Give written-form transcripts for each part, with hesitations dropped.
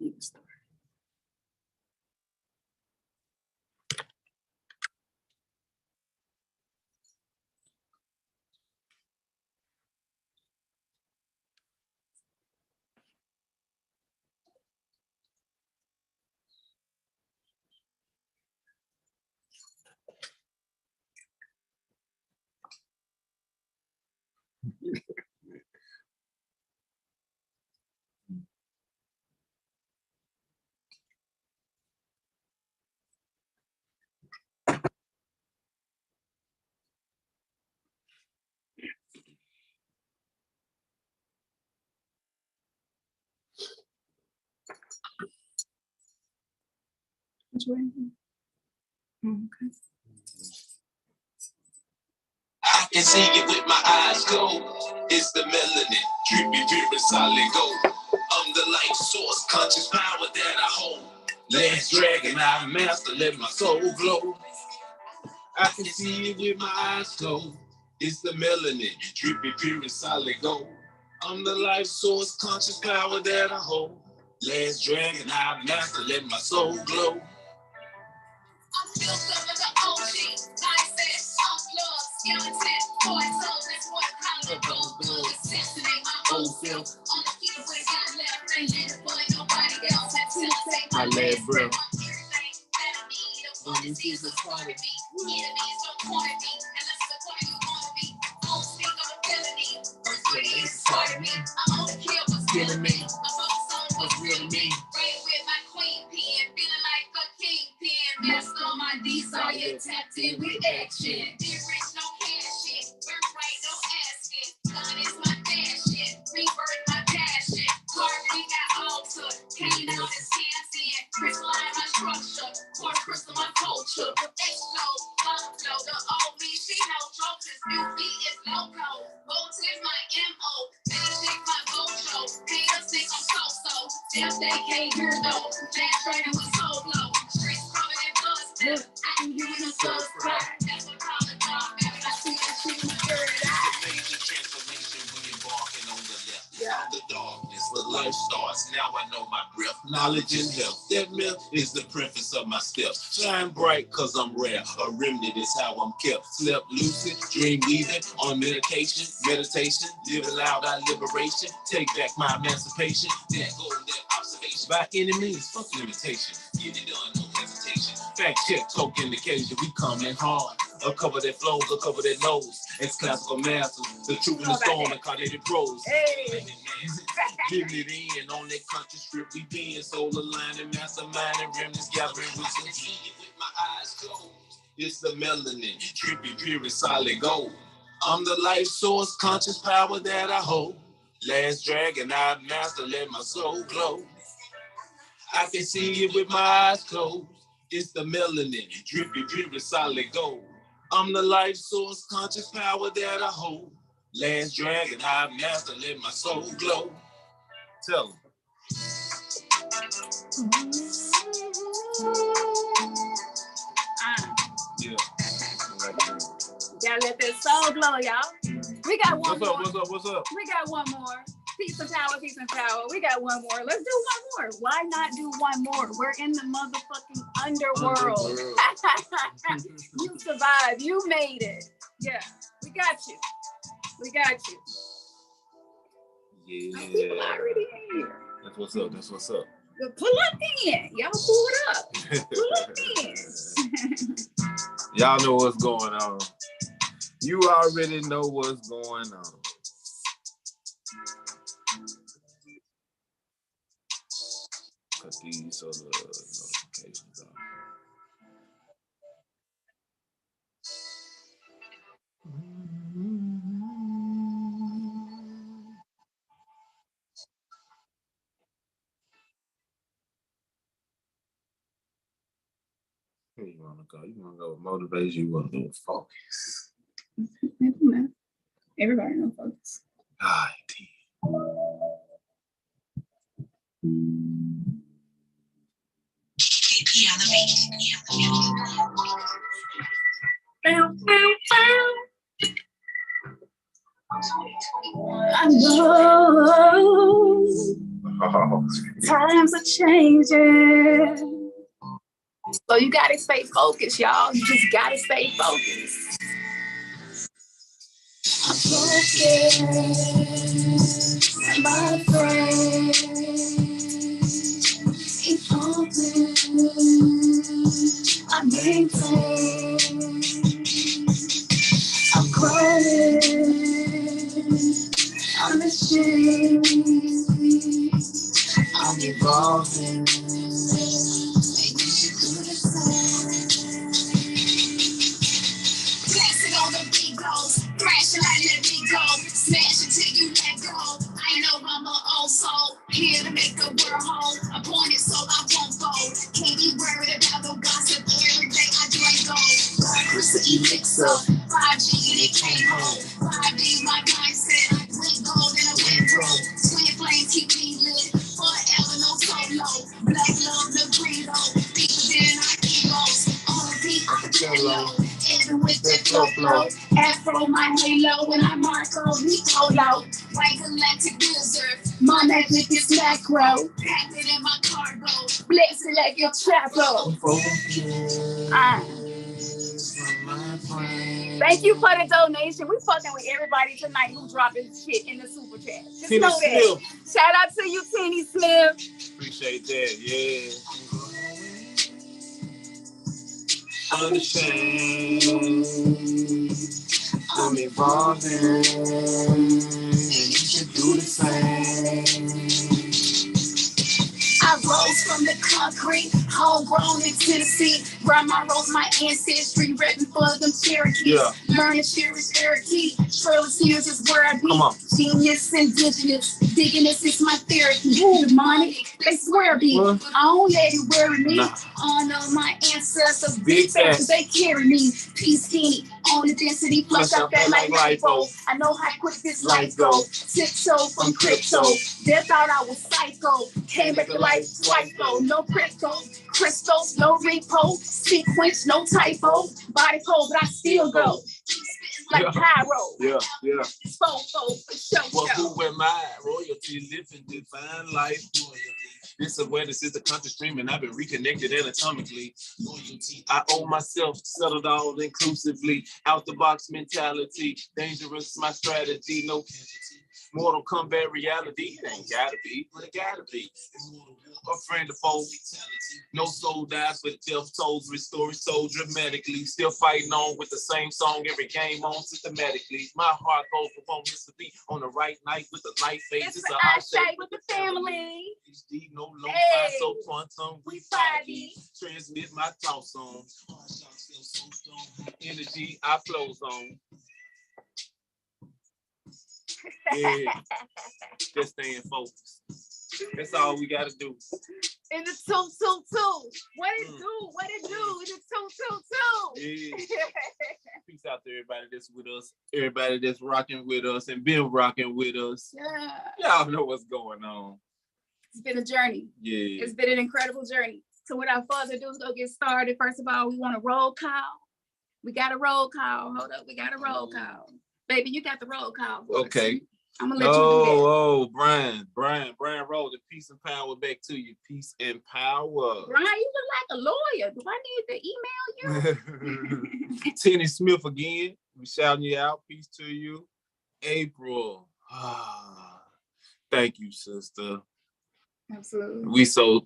even started. Okay. I can see it with my eyes closed. It's the melanin, drippy, pure, solid gold. I'm the life source, conscious power that I hold. Last dragon, I master, let my soul glow. I can see it with my eyes closed. It's the melanin, drippy, pure, solid gold. I'm the life source, conscious power that I hold. Last dragon, I master, let my soul glow. I'm still some of the OG, mindset, self-love, skeleton, boy, soul, that's what collarbone blood, assassinate my own self. On the key with my left, ain't let it for nobody else until I take my last breath. Enemies don't want me, unless the point you want me. Don't speak of a felony, it's part of me. I only kill what's killing me. My focus on what's real to me. Right with my queen pen, feeling like a kingpin. Master on my desire, tapped in with action. Dear rich, no cash in. Birthright, no asking. God is my passion. Rebirth, my passion. Harmony got altered. Came out as cancer. Crystalline my structure. Quartz crystal my culture. Explode, bomb flow. The old me, she no jokers. New me is loco. Volt is my MO. Magic my mojo. Haters think I'm so-so. Death they can't hear though. Last training was solo. Streets covered in blood still. I can hear the souls cry. That's what call a dog. Baby, I see that shit in my third eye. Major transformation when you're walking on the left. Out the darkness, where life starts. Now I know my breath. Knowledge and health. That myth is the preface of my steps. Shine bright cause I'm rare. A remnant is how I'm kept. Slept lucid, dream weaving on medication. Meditation, live aloud our liberation. Take back my emancipation. That goal, that observation. By any means, fuck limitation. Get it done, no hesitation. Fact check, token occasion. We coming hard. A cover that flows, a cover that knows. Ex classical masters, the truth in the storm, and cardiac pros. Hey. Giving it in on that country strip we being soul aligning, mastermind and remnants gathering with my eyes closed. It's the melanin, drippy, pure, solid gold. I'm the life source, conscious power that I hold. Last dragon, I master, let my soul glow. I can see it with my eyes closed. It's the melanin, drippy, pure, solid gold. I'm the life source, conscious power that I hold. Last dragon, I master, let my soul glow. Tell them. Yeah. Gotta let that soul glow, y'all. We got one more. What's up? We got one more. Peace and power, peace and power. We got one more. Let's do one more. Why not do one more? We're in the motherfucking underworld. You survived. You made it. Yeah, we got you. We got you. Yeah. People already in here. That's what's up. That's what's up. Pull up in. Y'all pull it up. Pull up in. Y'all know what's going on. You already know what's going on. Cut these so the notifications on. Where you want to go? You want to go with motivation? You want to go with focus? Everybody knows focus. God I know Times are changing. So you gotta stay focused, y'all. You just gotta stay focused. I'm focused, my friend. Keep open. I maintain. I'm growing. I'm ashamed. I'm evolving. Blasting on the beat goes, thrashing like let me go, smash it till you let go. I know I'm an old soul, here to make the world whole. Appointed so I won't fold. Can't be worried about no gossip. Every day I drink gold. Crystal elixir, 5G and it came home. 5D my mindset, went gold and I went broke. Twin flames keep me lit, forever no solo. Black love, the green low, deeper than our egos. On the beat, I'm cello. Even with the flow, Afro my halo, and I Marco, we polo. White galactic wizard, my magic is macro. Packed it in my cargo, blessed like your chapo. Thank you for the donation. We fucking with everybody tonight who dropping shit in the super chat. Just Teeny know that. Smith. Shout out to you, Teeny Smith. Appreciate that, yeah. Unashamed, I'm evolving, and you should do the same. I rose from the concrete, homegrown in Tennessee. Grandma rose my ancestry, repping for them Cherokees. Yeah. Learn to cherish Cherokee. Trailers here's is where I be. Come on. Genius, indigenous, digging this is my therapy. Demonic, they swear be. What? I don't let it worry me. Nah. Honor my ancestors, Big big facts, facts. they carry me. Peace skinny, on the density, flush out that like lipo. I know how quick this life go. Tiptoe from crypto. They thought I was psycho. Came back to life twice though. No crypto, crystals, no repo, sequence, no typo. Body cold, but I still go. Like pyro. Yeah. Fofo, for sure. Well, who am I? Royalty, living divine life. This awareness is the conscious stream, and I've been reconnected anatomically. Loyalty, I owe myself, settled all inclusively. Out the box mentality, dangerous my strategy. No Mortal Kombat reality. It ain't gotta be, but it gotta be. A friend of foe. No soul dies, but death tolls, restoring soul dramatically. Still fighting on with the same song, every game on systematically. My heart goes from this to be on the right night with the light phase. It's an eye shade with the family. HD, no low Hey. so quantum, we 5D. Transmit my thoughts on. Energy I flows on. Yeah, just staying focused. That's all we gotta do. In the 222. What it do? What it do? In the 222. Yeah. Peace out to everybody that's with us, everybody that's rocking with us and been rocking with us. Yeah. Y'all know what's going on. It's been a journey. Yeah. It's been an incredible journey. So without further ado, let's go get started. First of all, we want a roll call. We got a roll call. Hold up. We got a roll call. Baby, you got the roll call. Okay. I'm gonna let you do that. Oh, Brian Rose, and peace and power back to you. Peace and power. Brian, you look like a lawyer. Do I need to email you? Tenny Smith again. We shouting you out. Peace to you. April. Thank you, sister. Absolutely.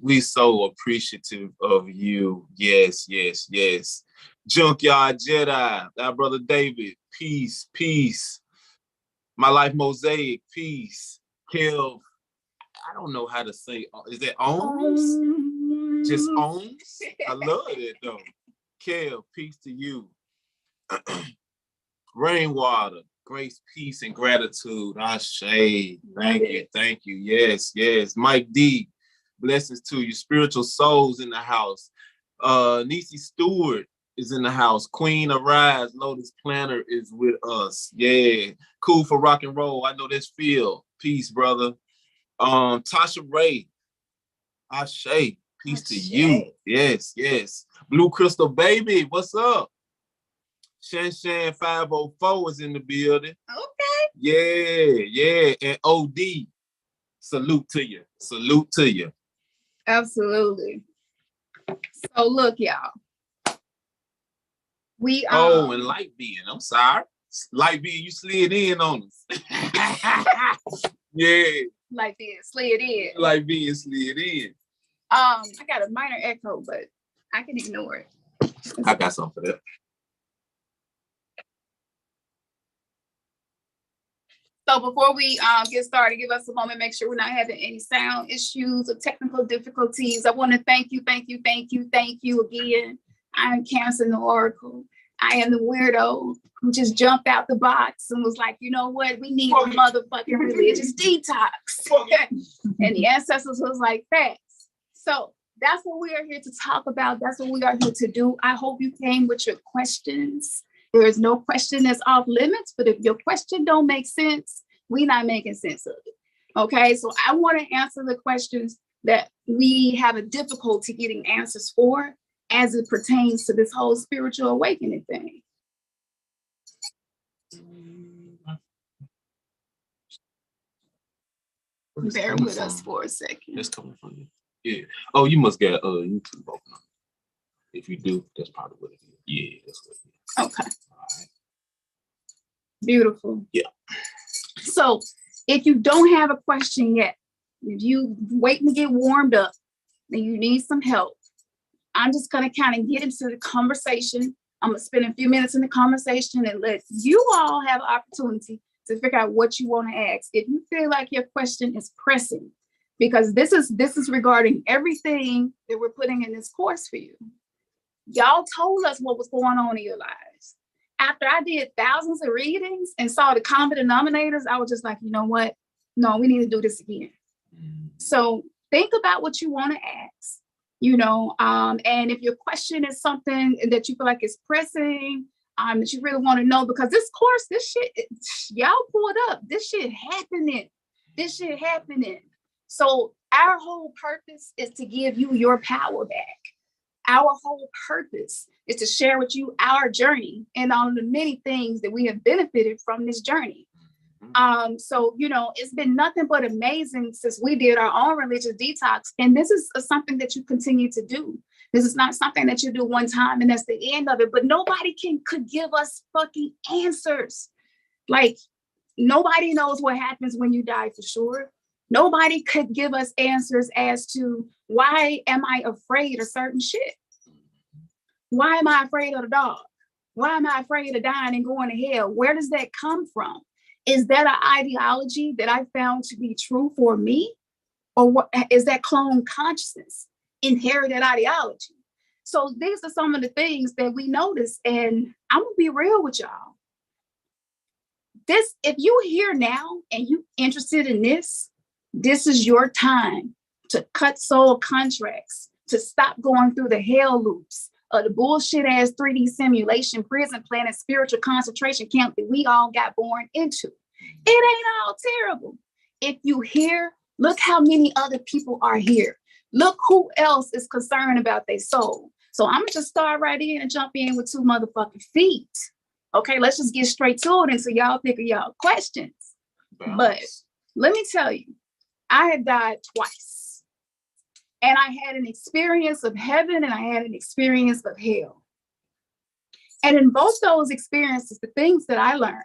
We so appreciative of you. Yes. Junkyard Jedi, our brother David. Peace. My Life Mosaic, peace. Kev, I don't know how to say, is that ohms? Just ohms? I love it though. Kev, peace to you. Rainwater, grace, peace, and gratitude. Ashe. Thank you. Yes. Mike D, blessings to you. Spiritual souls in the house. Niecy Stewart is in the house. Queen Arise, Lotus Planner is with us. Yeah. Cool for rock and roll. I know this feel. Peace, brother. Tasha Ray. Ashe. Peace to you. Yes. Blue Crystal Baby, what's up? Shan 504 is in the building. Okay. Yeah. And OD Salute to you. Salute to you. Absolutely. So look, y'all. We and light being. I'm sorry. Light being, you slid in on us. Yeah. Light being slid in. Light being slid in. I got a minor echo, but I can ignore it. I got something for that. So before we get started, give us a moment, make sure we're not having any sound issues or technical difficulties. I want to thank you again. I am khamsintheoracle. I am the weirdo who just jumped out the box and was like, you know what? We need a motherfucking religious detox. And the ancestors was like, facts. So that's what we are here to talk about. That's what we are here to do. I hope you came with your questions. There is no question that's off limits, but if your question don't make sense, we're not making sense of it. Okay, so I want to answer the questions that we have a difficulty getting answers for as it pertains to this whole spiritual awakening thing. Bear with us for a second. It's coming from you. Yeah. Oh, you must get YouTube open. If you do, that's probably what it is. Yeah, that's what it is. Okay. All right. Beautiful. Yeah. So if you don't have a question yet, if you waiting to get warmed up, then you need some help. I'm just going to kind of get into the conversation. I'm going to spend a few minutes in the conversation and let you all have an opportunity to figure out what you want to ask. If you feel like your question is pressing, because this is regarding everything that we're putting in this course for you. Y'all told us what was going on in your lives. After I did thousands of readings and saw the common denominators, I was just like, you know what? No, we need to do this again. So think about what you want to ask, and if your question is something that you feel like is pressing, that you really want to know, because this course, this shit, y'all pulled up, this shit happening. So our whole purpose is to give you your power back. Our whole purpose is to share with you our journey and all the many things that we have benefited from this journey. So, it's been nothing but amazing since we did our own religious detox. And this is something that you continue to do. This is not something that you do one time and that's the end of it. But nobody could give us fucking answers. Like, nobody knows what happens when you die for sure. Nobody could give us answers as to why am I afraid of certain shit? Why am I afraid of the dog? Why am I afraid of dying and going to hell? Where does that come from? Is that an ideology that I found to be true for me? Or what is that clone consciousness, inherited ideology? So these are some of the things that we notice. And I'm gonna be real with y'all. If you here now and you interested in this is your time to cut soul contracts, to stop going through the hell loops of the bullshit ass 3D simulation, prison planet, spiritual concentration camp that we all got born into. It ain't all terrible. If you here, look how many other people are here. Look who else is concerned about their soul. So I'm gonna just start right in and jump in with 2 motherfucking feet. Okay, let's just get straight to it until y'all think of y'all questions. But let me tell you, I had died twice. And I had an experience of heaven and I had an experience of hell. And in both those experiences, the things that I learned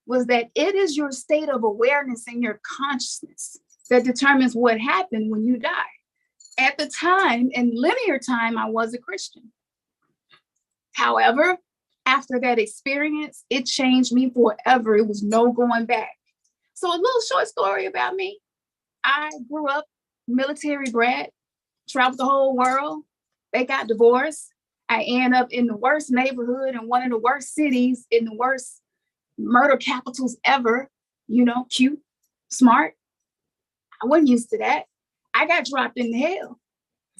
was that it is your state of awareness and your consciousness that determines what happened when you die. At the time, in linear time, I was a Christian. However, after that experience, it changed me forever. It was no going back. So a little short story about me. I grew up military brat, traveled the whole world. They got divorced. I ended up in the worst neighborhood in one of the worst cities, in the worst murder capitals ever. Cute, smart. I wasn't used to that. I got dropped in hell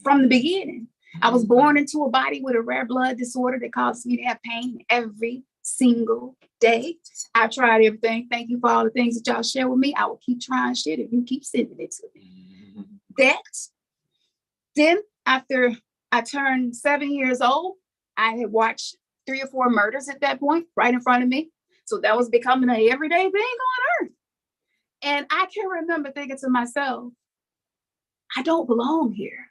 from the beginning. I was born into a body with a rare blood disorder that caused me to have pain every single day. I tried everything. Thank you for all the things that y'all share with me. I will keep trying shit if you keep sending it to me. Then after I turned 7 years old, I had watched 3 or 4 murders at that point, right in front of me. So that was becoming an everyday thing on earth. And I can remember thinking to myself, I don't belong here.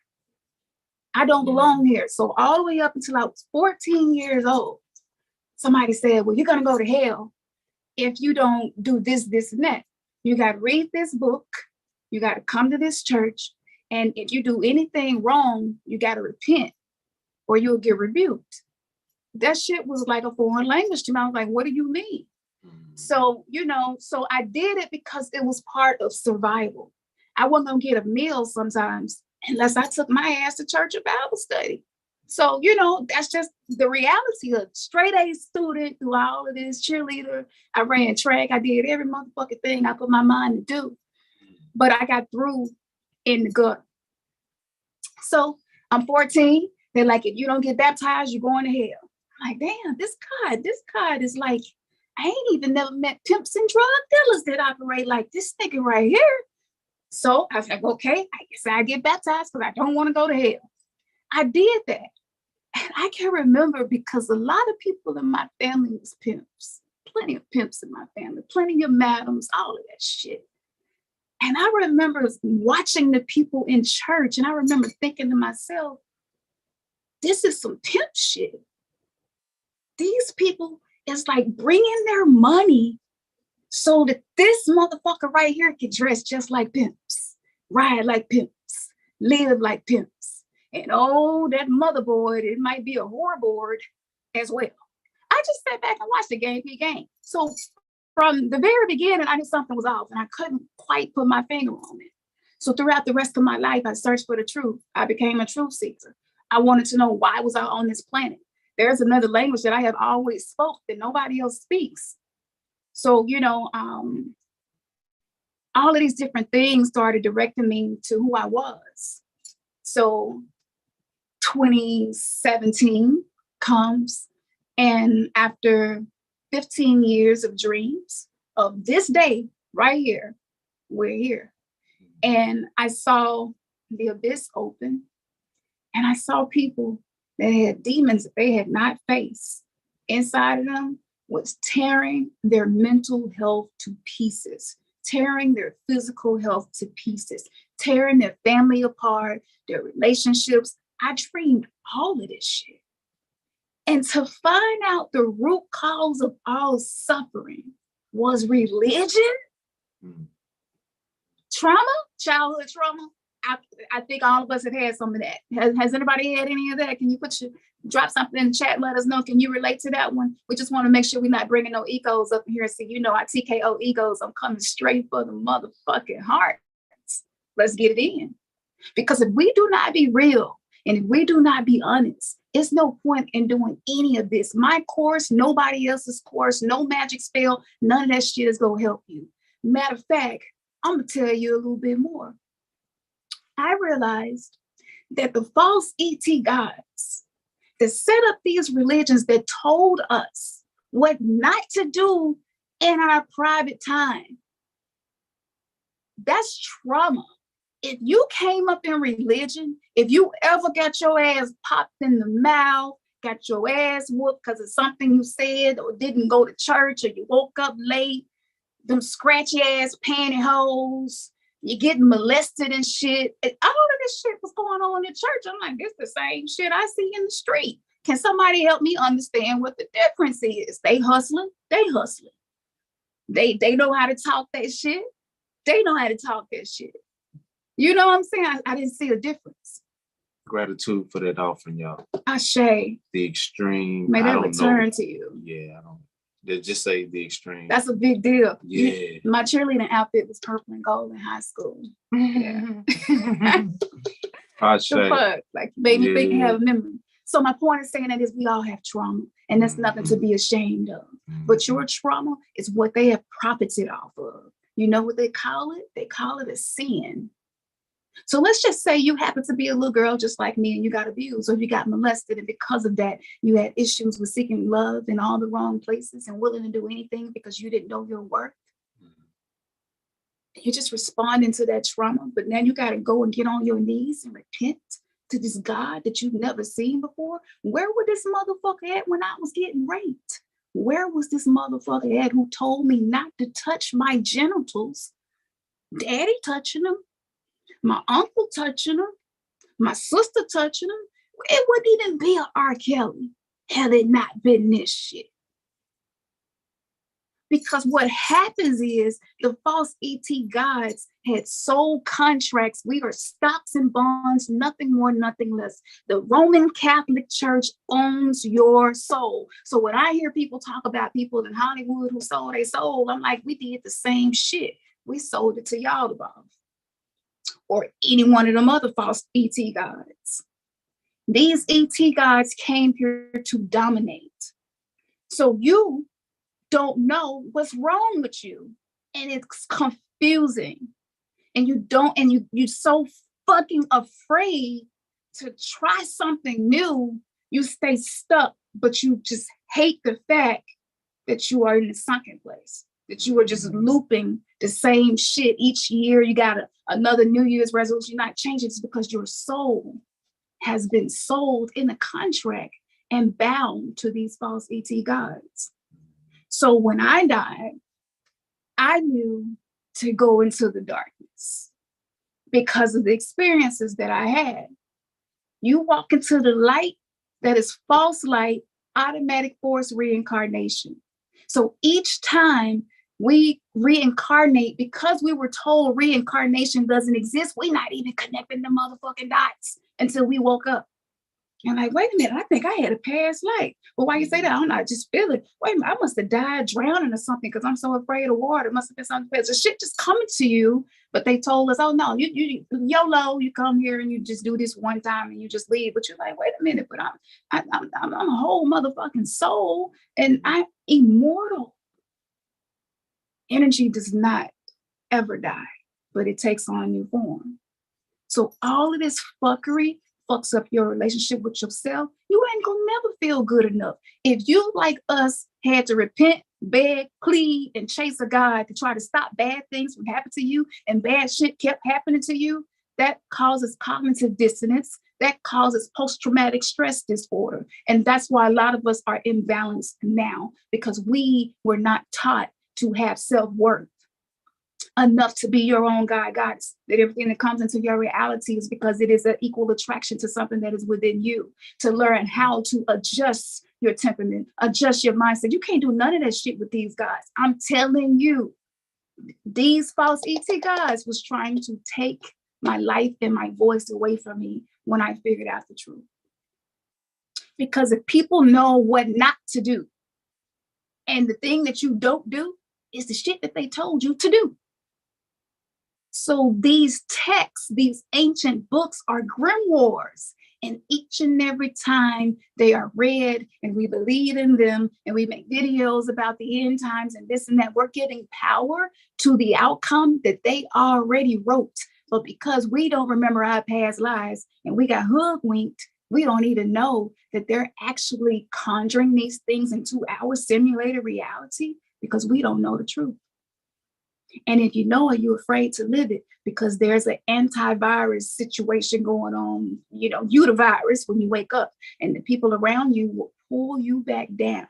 I don't belong here. So all the way up until I was 14 years old, somebody said, well, you're going to go to hell if you don't do this, this, and that. You got to read this book. You got to come to this church. And if you do anything wrong, you got to repent or you'll get rebuked. That shit was like a foreign language to me. I was like, what do you mean? So, you know, so I did it because it was part of survival. I wasn't going to get a meal sometimes unless I took my ass to church or Bible study. So, you know, that's just the reality of straight A student through all of this, cheerleader. I ran track. I did every motherfucking thing I put my mind to do. But I got through in the gut. So I'm 14. They're like, if you don't get baptized, you're going to hell. I'm like, damn, this God is like, I ain't even never met pimps and drug dealers that operate like this nigga right here. So I was like, okay, I guess I get baptized because I don't want to go to hell. I did that. And I can remember because a lot of people in my family was pimps. Plenty of pimps in my family, plenty of madams, all of that shit. And I remember watching the people in church and I remember thinking to myself, this is some pimp shit. These people is like bringing their money so that this motherfucker right here can dress just like pimps, ride like pimps, live like pimps. And oh, that motherboard, it might be a whore board as well. I just sat back and watched the game be game. So from the very beginning, I knew something was off and I couldn't quite put my finger on it. So throughout the rest of my life, I searched for the truth. I became a truth seeker. I wanted to know why was I on this planet? There's another language that I have always spoke that nobody else speaks. So, you know, all of these different things started directing me to who I was. So 2017 comes, and after 15 years of dreams of this day right here, we're here. And I saw the abyss open, and I saw people that had demons that they had not faced. Inside of them was tearing their mental health to pieces, tearing their physical health to pieces, tearing their family apart, their relationships. I dreamed all of this shit. And to find out the root cause of all suffering was religion, trauma, childhood trauma. I think all of us have had some of that. Has anybody had any of that? Can you drop something in the chat and let us know? Can you relate to that one? We just want to make sure we're not bringing no egos up in here and say, you know, our TKO egos, I'm coming straight for the motherfucking heart. Let's get it in. Because if we do not be real and if we do not be honest, it's no point in doing any of this. My course, nobody else's course, no magic spell, none of that shit is going to help you. Matter of fact, I'm going to tell you a little bit more. I realized that the false ET gods that set up these religions that told us what not to do in our private time, that's trauma. If you came up in religion, if you ever got your ass popped in the mouth, got your ass whooped because of something you said or didn't go to church or you woke up late, them scratchy ass pantyhose, you're getting molested and shit. All of this shit was going on in church. I'm like, this the same shit I see in the street. Can somebody help me understand what the difference is? They hustling. They know how to talk that shit. They know how to talk that shit. You know what I'm saying? I didn't see a difference. Gratitude for that offering, y'all. Ashe. The extreme. May that return to you. Yeah, I don't. They just say the extreme. That's a big deal. Yeah. My cheerleading outfit was purple and gold in high school. Yeah. The fuck? Like, made me think and have a memory. So my point is saying that is we all have trauma, and that's nothing to be ashamed of. But your trauma is what they have profited off of. You know what they call it? They call it a sin. So let's just say you happen to be a little girl just like me and you got abused or you got molested, and because of that you had issues with seeking love in all the wrong places and willing to do anything because you didn't know your worth. You're just responding to that trauma, but now you got to go and get on your knees and repent to this God that you've never seen before. Where was this motherfucker at when I was getting raped? Where was this motherfucker at who told me not to touch my genitals Daddy touching them, my uncle touching them, my sister touching them. It wouldn't even be an R. Kelly had it not been this shit. Because what happens is the false ET gods had soul contracts. We are stocks and bonds, nothing more, nothing less. The Roman Catholic Church owns your soul. So when I hear people talk about people in Hollywood who sold their soul, I'm like, we did the same shit. We sold it to Yaldabaoth or any one of them other false ET gods. These ET gods came here to dominate. So you don't know what's wrong with you, and it's confusing, and you're so fucking afraid to try something new. You stay stuck, but you just hate the fact that you are in the sunken place, that you are just looping the same shit each year. You got another New Year's resolution, you're not changing. It's because your soul has been sold in a contract and bound to these false ET gods. So when I died, I knew to go into the darkness because of the experiences that I had. You walk into the light that is false light, automatic force reincarnation. So each time we reincarnate, because we were told reincarnation doesn't exist, we're not even connecting the motherfucking dots until we woke up. And like, wait a minute, I think I had a past life. Well, why you say that? I don't know, I just feel it. Wait a minute, I must have died drowning or something because I'm so afraid of water. It must have been something. The shit just coming to you, but they told us, oh no, you YOLO, you come here and you just do this one time and you just leave. But you're like, wait a minute, but I'm a whole motherfucking soul and I'm immortal. Energy does not ever die, but it takes on a new form. So all of this fuckery fucks up your relationship with yourself. You ain't gonna never feel good enough. If you, like us, had to repent, beg, plead, and chase a God to try to stop bad things from happening to you, and bad shit kept happening to you, that causes cognitive dissonance. That causes post-traumatic stress disorder. And that's why a lot of us are imbalanced now, because we were not taught to have self-worth enough to be your own God, goddess, that everything that comes into your reality is because it is an equal attraction to something that is within you, to learn how to adjust your temperament, adjust your mindset. You can't do none of that shit with these guys. I'm telling you, these false ET guys was trying to take my life and my voice away from me when I figured out the truth. Because if people know what not to do, and the thing that you don't do is the shit that they told you to do. So these texts, these ancient books are grimoires. And each and every time they are read and we believe in them and we make videos about the end times and this and that, we're giving power to the outcome that they already wrote. But because we don't remember our past lives and we got hoodwinked, we don't even know that they're actually conjuring these things into our simulated reality because we don't know the truth. And if you know it, you're afraid to live it because there's an antivirus situation going on. You know, you the virus when you wake up, and the people around you will pull you back down.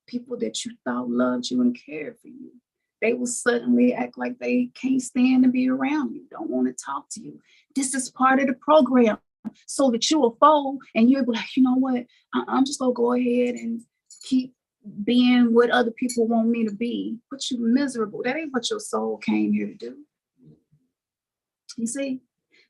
People that you thought loved you and cared for you, they will suddenly act like they can't stand to be around you, don't want to talk to you. This is part of the program so that you will fold and you'll be like, you know what, I'm just going to go ahead and keep being what other people want me to be, but you're miserable. That ain't what your soul came here to do. You see?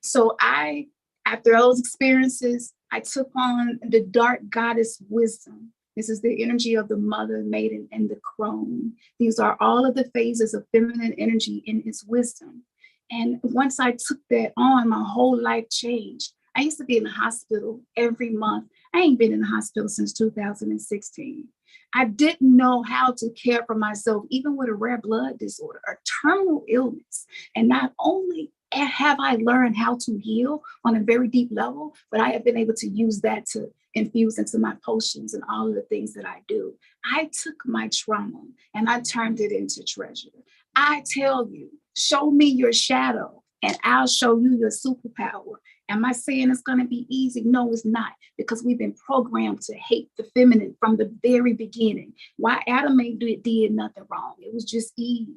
So after those experiences, I took on the dark goddess wisdom. This is the energy of the mother, maiden, and the crone. These are all of the phases of feminine energy in its wisdom. And once I took that on, my whole life changed. I used to be in the hospital every month. I ain't been in the hospital since 2016. I didn't know how to care for myself, even with a rare blood disorder, a terminal illness. And not only have I learned how to heal on a very deep level, but I have been able to use that to infuse into my potions and all of the things that I do. I took my trauma and I turned it into treasure. I tell you, show me your shadow and I'll show you your superpower. Am I saying it's going to be easy? No, it's not, because we've been programmed to hate the feminine from the very beginning. Why Adam did nothing wrong. It was just Eve.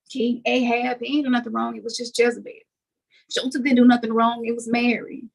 King Ahab, he ain't do nothing wrong. It was just Jezebel. Joseph didn't do nothing wrong. It was Mary.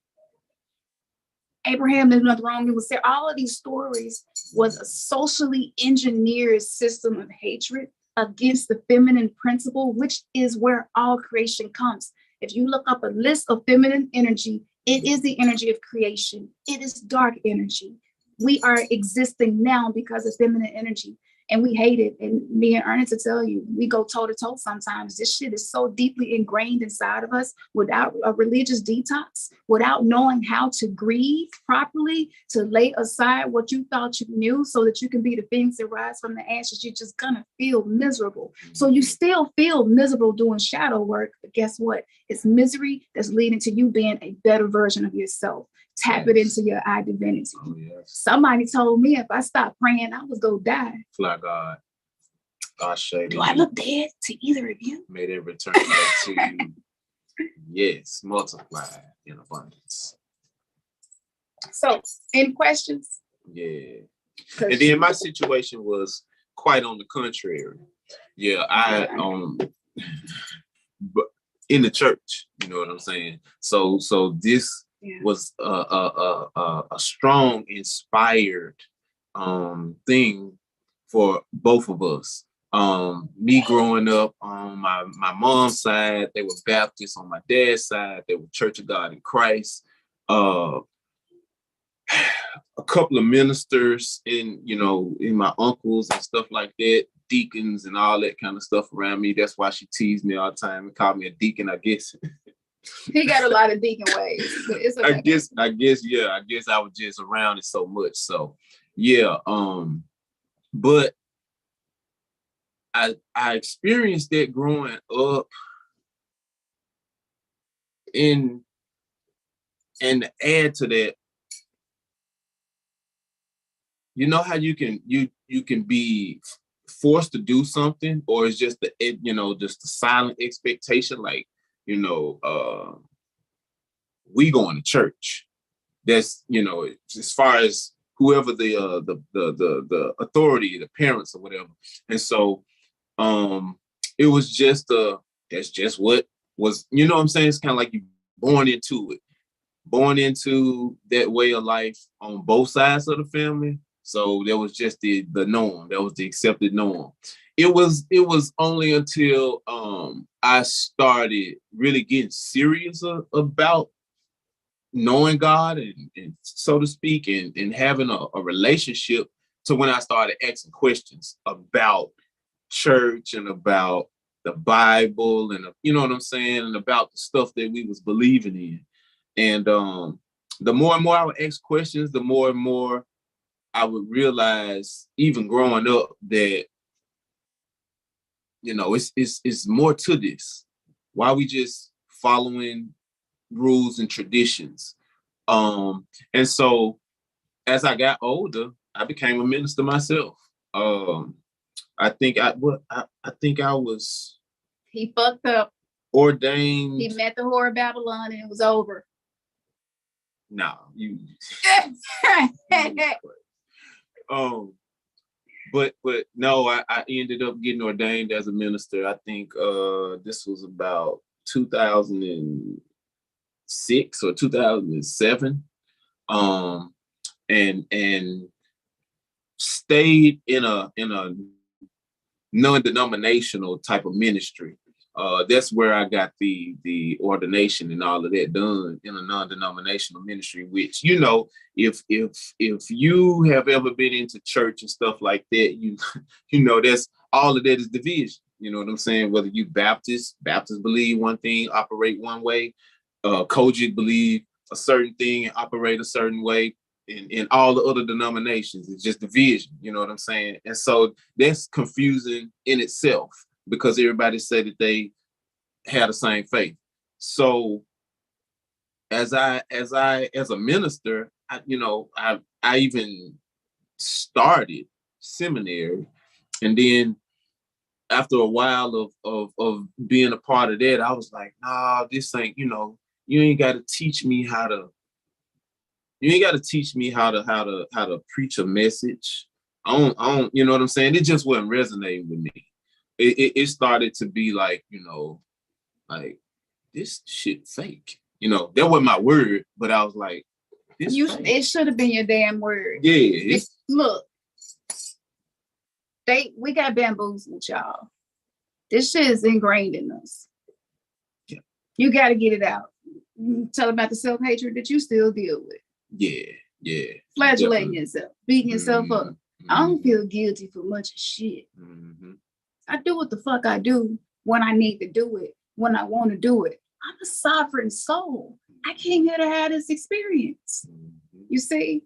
Abraham didn't do nothing wrong. It was Sarah. All of these stories was a socially engineered system of hatred against the feminine principle, which is where all creation comes. If you look up a list of feminine energy, it is the energy of creation. It is dark energy. We are existing now because of feminine energy, and we hate it. And me and Ernest to tell you, we go toe to toe sometimes. This shit is so deeply ingrained inside of us without a religious detox, without knowing how to grieve properly, to lay aside what you thought you knew so that you can be the phoenix that rise from the ashes. You're just gonna feel miserable. So you still feel miserable doing shadow work, but guess what? It's misery that's leading to you being a better version of yourself. Tap it into your eye divinity. Oh, yes. Somebody told me if I stopped praying, I was gonna die. Fly God. God shade. Do I look dead to either of you? May they return back to you. Yes, multiply in abundance. So, any questions? Yeah. And then my situation was quite on the contrary. Yeah, but in the church, you know what I'm saying? So this was a strong, inspired thing for both of us. Me growing up on my mom's side, they were Baptists. On my dad's side, they were Church of God in Christ. A couple of ministers in my uncles and stuff like that, deacons and all that kind of stuff around me. That's why she teased me all the time and called me a deacon, I guess. He got a lot of deacon ways, but it's okay. I guess I was just around it so much. So yeah, but I experienced that growing up and to add to that, you know how you can be forced to do something, or it's just just the silent expectation, like, we going to church. That's, as far as whoever the authority, the parents or whatever. And so it was just that's just what was, you know what I'm saying? It's kind of like you born into that way of life on both sides of the family. So that was just the norm. That was the accepted norm. It was only until I started really getting serious about knowing God and so to speak, and having a relationship, to when I started asking questions about church and about the Bible and you know what I'm saying, and about the stuff that we was believing in. And the more and more I would ask questions, the more and more I would realize, even growing up, that it's more to this. Why we just following rules and traditions? And so as I got older, I became a minister myself. I think I was. He fucked up. Ordained. He met the whore of Babylon and it was over. No, you. But no, I ended up getting ordained as a minister. I think this was about 2006 or 2007. And stayed in a non-denominational type of ministry. That's where I got the ordination and all of that done, in a non-denominational ministry, which, if you have ever been into church and stuff like that, that's all of that is division. You know what I'm saying? Whether you Baptists believe one thing, operate one way, Kojic believe a certain thing and operate a certain way, in all the other denominations, it's just division. You know what I'm saying? And so that's confusing in itself, because everybody said that they had the same faith. So as a minister, I even started seminary, and then after a while of being a part of that, I was like, nah, this ain't, you ain't got to teach me how to. You ain't got to teach me how to preach a message. I don't, you know what I'm saying? It just wasn't resonating with me. it started to be like, you know, like this shit fake. You know, that wasn't my word, but I was like, this fake. It should have been your damn word. Yeah. Look, we got bamboozled, y'all. This shit is ingrained in us. Yeah. You got to get it out. Tell about the self-hatred that you still deal with. Yeah. Flagellating yourself, beating yourself up. I don't feel guilty for much of shit. I do what the fuck I do when I need to do it, when I want to do it. I'm a sovereign soul. I came here to have this experience. You see?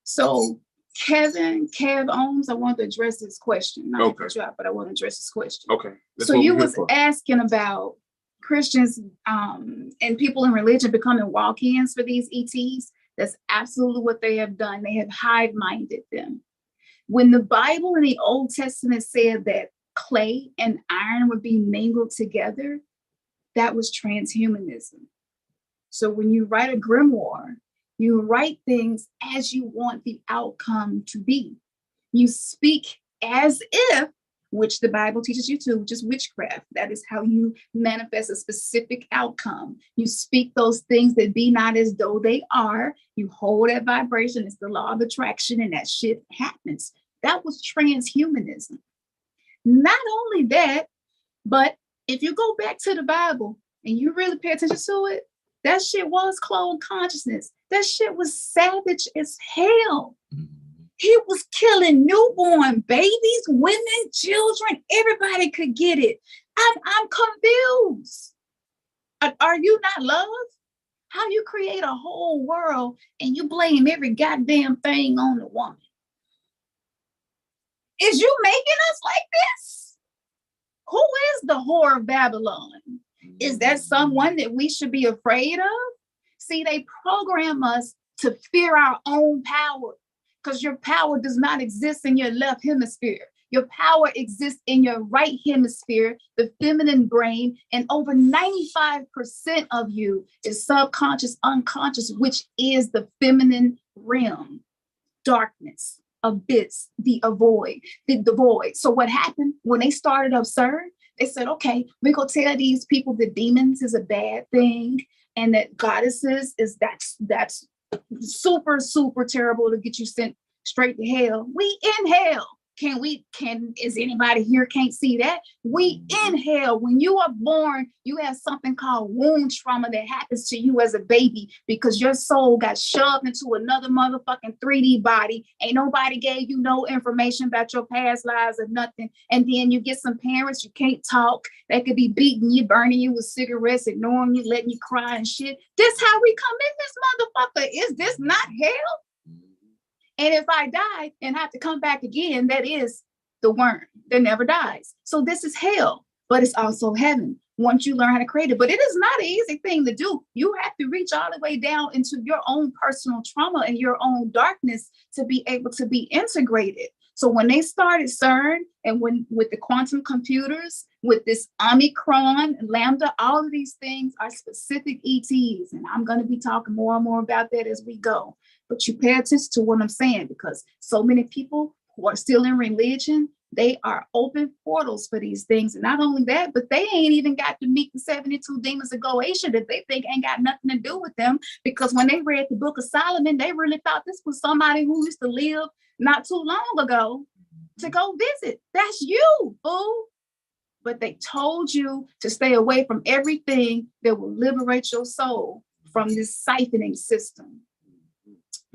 So Kev Ohms, I want to address this question. Not to drop, but I want to address this question. Okay. So you was asking about Christians and people in religion becoming walk-ins for these ETs. That's absolutely what they have done. They have hive-minded them. When the Bible in the Old Testament said that clay and iron would be mingled together, that was transhumanism. So when you write a grimoire, you write things as you want the outcome to be. You speak as if, which the Bible teaches you to, which is witchcraft. That is how you manifest a specific outcome. You speak those things that be not as though they are. You hold that vibration. It's the law of attraction, and that shit happens. That was transhumanism. Not only that, but if you go back to the Bible and you really pay attention to it, that shit was cloned consciousness. That shit was savage as hell. He was killing newborn babies, women, children. Everybody could get it. I'm confused. Are you not love? How you create a whole world and you blame every goddamn thing on the woman? Is you making us like this? Who is the whore of Babylon? Is that someone that we should be afraid of? See, they program us to fear our own power, because your power does not exist in your left hemisphere. Your power exists in your right hemisphere, the feminine brain, and over 95% of you is subconscious, unconscious, which is the feminine realm, darkness, abyss, the void. So what happened when they started absurd? They said, okay, we're going to tell these people that demons is a bad thing and that goddesses is that's super, super terrible to get you sent straight to hell. We in hell. Is anybody here can't see that? We in hell. When you are born, you have something called wound trauma that happens to you as a baby because your soul got shoved into another motherfucking 3D body. Ain't nobody gave you no information about your past lives or nothing. And then you get some parents, you can't talk. They could be beating you, burning you with cigarettes, ignoring you, letting you cry and shit. This how we come in this motherfucker. Is this not hell? And if I die and have to come back again, that is the worm that never dies. So this is hell, but it's also heaven once you learn how to create it. But it is not an easy thing to do. You have to reach all the way down into your own personal trauma and your own darkness to be able to be integrated. So when they started CERN and with the quantum computers, with this Omicron, Lambda, all of these things are specific ETs. And I'm going to be talking more and more about that as we go. But you pay attention to what I'm saying, because so many people who are still in religion, they are open portals for these things. And not only that, but they ain't even got to meet the 72 demons of Goetia that they think ain't got nothing to do with them. Because when they read the Book of Solomon, they really thought this was somebody who used to live not too long ago to go visit. That's you, fool. But they told you to stay away from everything that will liberate your soul from this siphoning system.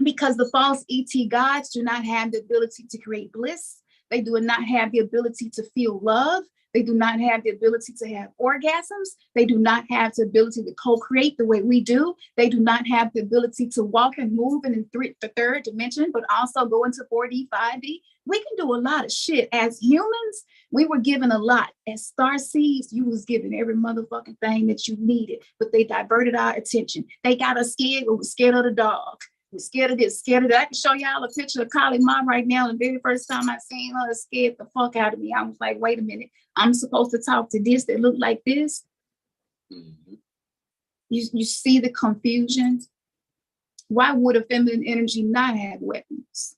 Because the false ET gods do not have the ability to create bliss. They do not have the ability to feel love. They do not have the ability to have orgasms. They do not have the ability to co-create the way we do. They do not have the ability to walk and move in the third dimension, but also go into 4D, 5D. We can do a lot of shit. As humans, we were given a lot. As star seeds, you was given every motherfucking thing that you needed, but they diverted our attention. They got us scared. We were scared of the dog. We're scared of this, scared of that. I can show y'all a picture of Kali Ma right now. The very first time I seen her, it scared the fuck out of me. I was like, wait a minute. I'm supposed to talk to this that look like this? Mm-hmm. You see the confusion? Why would a feminine energy not have weapons?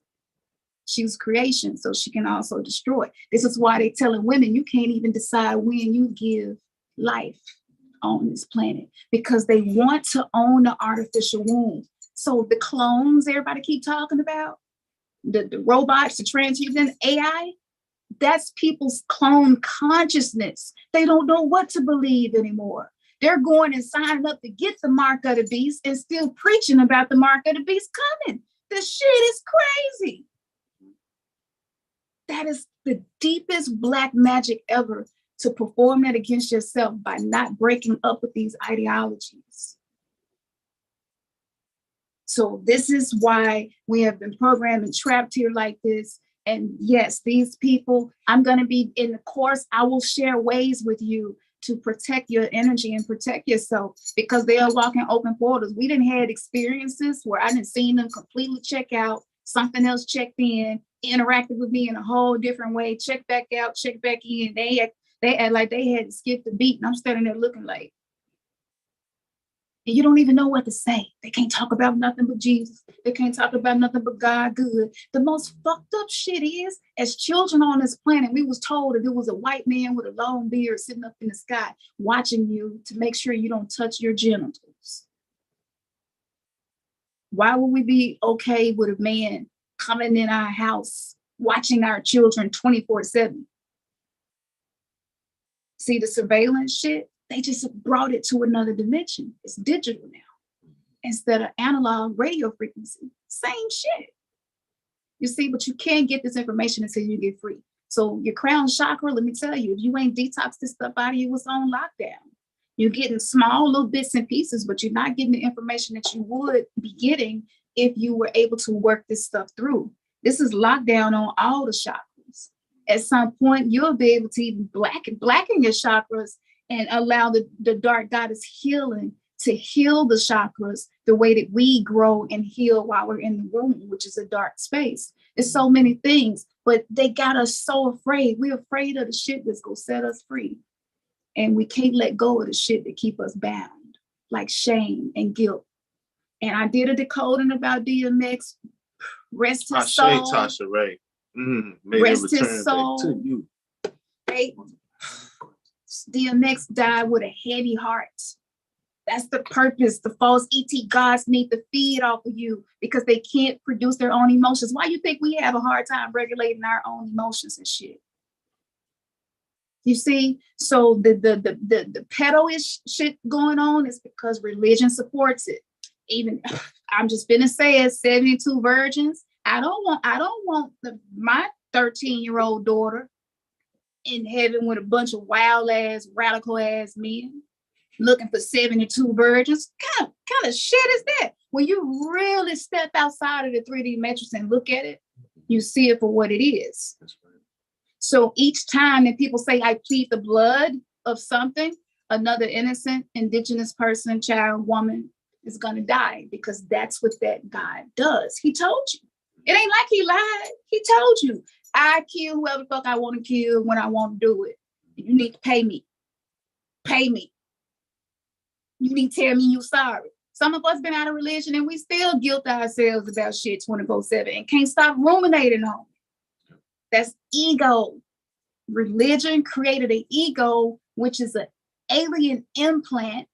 She was creation, so she can also destroy. This is why they're telling women you can't even decide when you give life on this planet, because they want to own the artificial womb. So the clones everybody keep talking about, the robots, the transhuman AI, that's people's clone consciousness. They don't know what to believe anymore. They're going and signing up to get the mark of the beast and still preaching about the mark of the beast coming. This shit is crazy. That is the deepest black magic ever, to perform that against yourself by not breaking up with these ideologies. So this is why we have been programmed and trapped here like this. And yes, these people, I'm going to be in the course, I will share ways with you to protect your energy and protect yourself, because they are walking open portals. We didn't have experiences where I didn't see them completely check out, something else checked in, interacted with me in a whole different way, check back out, check back in. They act like they had to skip the beat, and I'm standing there looking like, and you don't even know what to say. They can't talk about nothing but Jesus. They can't talk about nothing but God good. The most fucked up shit is, as children on this planet, we was told that there was a white man with a long beard sitting up in the sky watching you to make sure you don't touch your genitals. Why would we be okay with a man coming in our house, watching our children 24/7? See the surveillance shit? They just brought it to another dimension. It's digital now instead of analog radio frequency. Same shit. You see, but you can't get this information until you get free. So your crown chakra, let me tell you, if you ain't detox this stuff out of you, it's on lockdown. You're getting small little bits and pieces, but you're not getting the information that you would be getting if you were able to work this stuff through. This is lockdown on all the chakras. At some point, you'll be able to even blacken your chakras and allow the dark goddess healing to heal the chakras the way that we grow and heal while we're in the womb, which is a dark space. There's so many things, but they got us so afraid. We're afraid of the shit that's gonna set us free. And we can't let go of the shit that keep us bound, like shame and guilt. And I did a decoding about DMX. Rest his soul. Tasha Ray. Rest his soul. To you. Right? DMX died with a heavy heart. That's the purpose. The false ET gods need to feed off of you because they can't produce their own emotions. Why you think we have a hard time regulating our own emotions and shit? You see, so the pedo-ish shit going on is because religion supports it. Even I'm just gonna say it, 72 virgins. I don't want my 13-year-old daughter in heaven with a bunch of wild ass, radical ass men looking for 72 virgins. Kind of shit is that? When you really step outside of the 3D matrix and look at it, you see it for what it is. That's right. So each time that people say, I plead the blood of something, another innocent, indigenous person, child, woman is going to die, because that's what that God does. He told you. It ain't like he lied. He told you, I kill whoever the fuck I want to kill when I want to do it. You need to pay me. Pay me. You need to tell me you sorry. Some of us been out of religion and we still guilt ourselves about shit 24/7 and can't stop ruminating on it. That's ego. Religion created an ego, which is an alien implant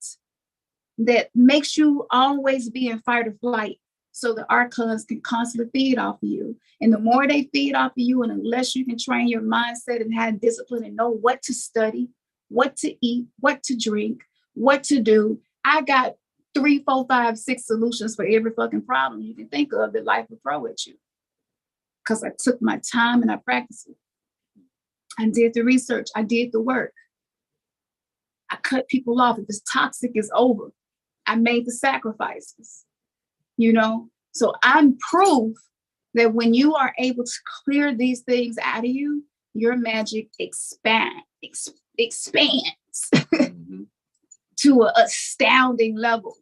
that makes you always be in fight or flight. So the archons can constantly feed off of you. And the more they feed off of you, and unless you can train your mindset and have discipline and know what to study, what to eat, what to drink, what to do, I got 3, 4, 5, 6 solutions for every fucking problem you can think of that life will throw at you. Because I took my time and I practiced it. I did the research. I did the work. I cut people off. If it's toxic, it's over. I made the sacrifices. You know, so I'm proof that when you are able to clear these things out of you, your magic expands to an astounding level.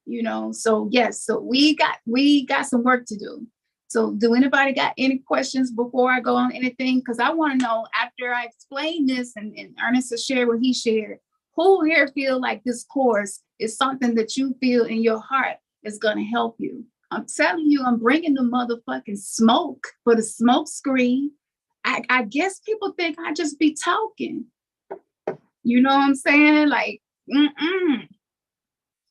You know, so yes, so we got some work to do. So do anybody got any questions before I go on anything? Because I want to know, after I explain this and Ernest will share what he shared, who here feel like this course is something that you feel in your heart is going to help you? I'm telling you, I'm bringing the motherfucking smoke for the smoke screen. I guess people think I just be talking. You know what I'm saying? Like,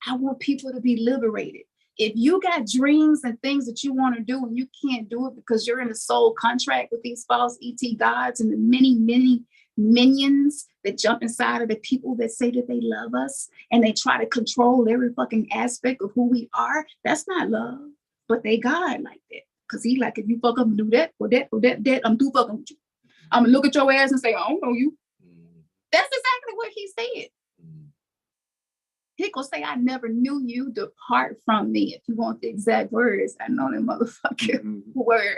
I want people to be liberated. If you got dreams and things that you want to do and you can't do it because you're in a soul contract with these false ET gods and the many, many minions that jump inside of the people that say that they love us and they try to control every fucking aspect of who we are, that's not love. But they God like that. Because he like, if you fuck up and do that or that or that, I'm through fucking with you. I'm going to look at your ass and say, I don't know you. That's exactly what he said. He gonna say, I never knew you, depart from me. If you want the exact words, I know that motherfucking word.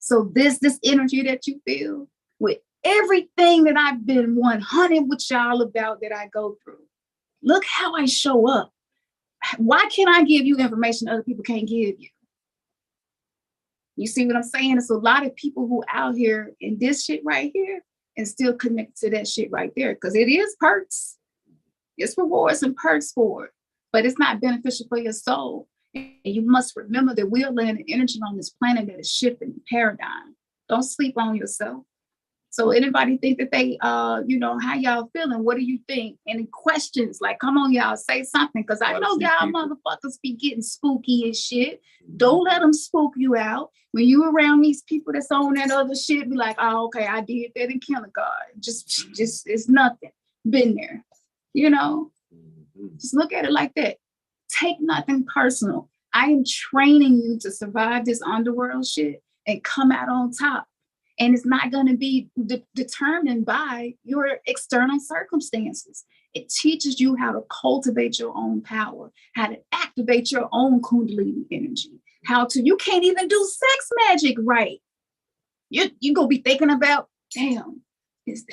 So this energy that you feel with everything that I've been 100 with y'all about that I go through. Look how I show up. Why can't I give you information other people can't give you? You see what I'm saying? It's a lot of people who out here in this shit right here and still connected to that shit right there because it is perks. It's rewards and perks for it, but it's not beneficial for your soul. And you must remember that we are laying energy on this planet that is shifting the paradigm. Don't sleep on yourself. So anybody think that they, how y'all feeling? What do you think? Any questions? Like, come on, y'all, say something. Because I know y'all motherfuckers be getting spooky and shit. Don't let them spook you out. When you around these people that's on that other shit, be like, oh, okay, I did that in kindergarten. Just it's nothing. Been there. Just look at it like that. Take nothing personal. I am training you to survive this underworld shit and come out on top. And it's not going to be determined by your external circumstances. It teaches you how to cultivate your own power, how to activate your own kundalini energy, you can't even do sex magic right. You going to be thinking about, damn, is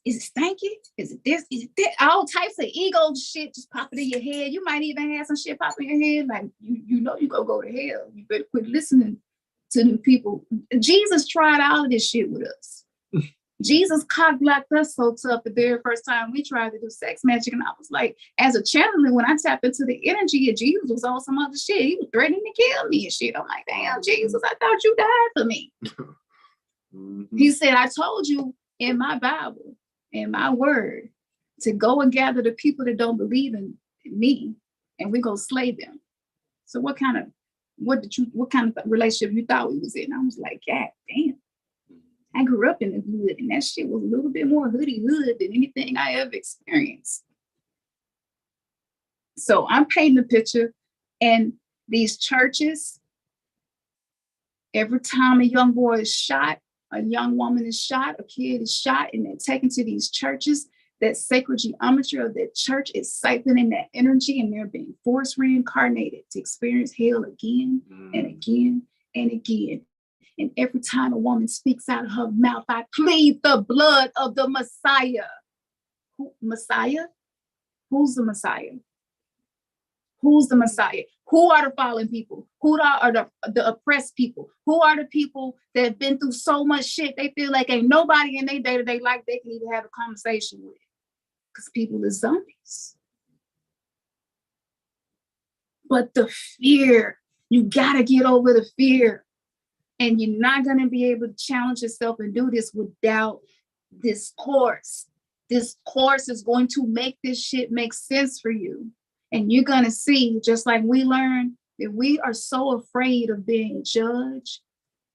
it stanky? Is it this? Is it that? All types of ego shit just popping in your head. You might even have some shit popping in your head. Like, you know you gonna go to hell. You better quit listening to them people. Jesus tried all of this shit with us. Jesus cock-blocked us so tough the very first time we tried to do sex magic. And I was like, as a channeler, when I tapped into the energy of Jesus was on some other shit. He was threatening to kill me and shit. I'm like, damn, Jesus, I thought you died for me. He said, I told you in my Bible, in my word, to go and gather the people that don't believe in me, and we go slay them. So what kind of relationship you thought we was in? I was like, God damn. I grew up in the hood, and that shit was a little bit more hoodie hood than anything I ever experienced. So I'm painting a picture, and these churches, every time a young boy is shot, a young woman is shot, a kid is shot, and they're taken to these churches. That sacred geometry of that church is siphoning that energy, and they're being force reincarnated to experience hell again and again and again. And every time a woman speaks out of her mouth, I plead the blood of the Messiah. Messiah? Who's the Messiah? Who's the Messiah? Who are the fallen people? Who are the oppressed people? Who are the people that have been through so much shit they feel like ain't nobody in their day-to-day life they can even have a conversation with? Because people are zombies. But the fear, you gotta get over the fear. And you're not gonna be able to challenge yourself and do this without this course. This course is going to make this shit make sense for you. And you're gonna see, just like we learned, that we are so afraid of being judged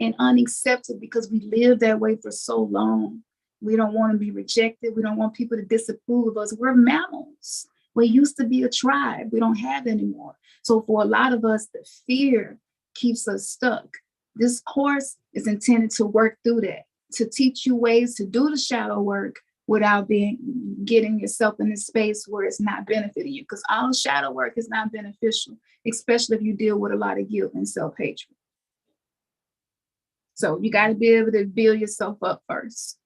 and unaccepted because we lived that way for so long. We don't want to be rejected. We don't want people to disapprove of us. We're mammals. We used to be a tribe. We don't have anymore. So for a lot of us, the fear keeps us stuck. This course is intended to work through that, to teach you ways to do the shadow work without getting yourself in a space where it's not benefiting you. Because all shadow work is not beneficial, especially if you deal with a lot of guilt and self-hatred. So you got to be able to build yourself up first.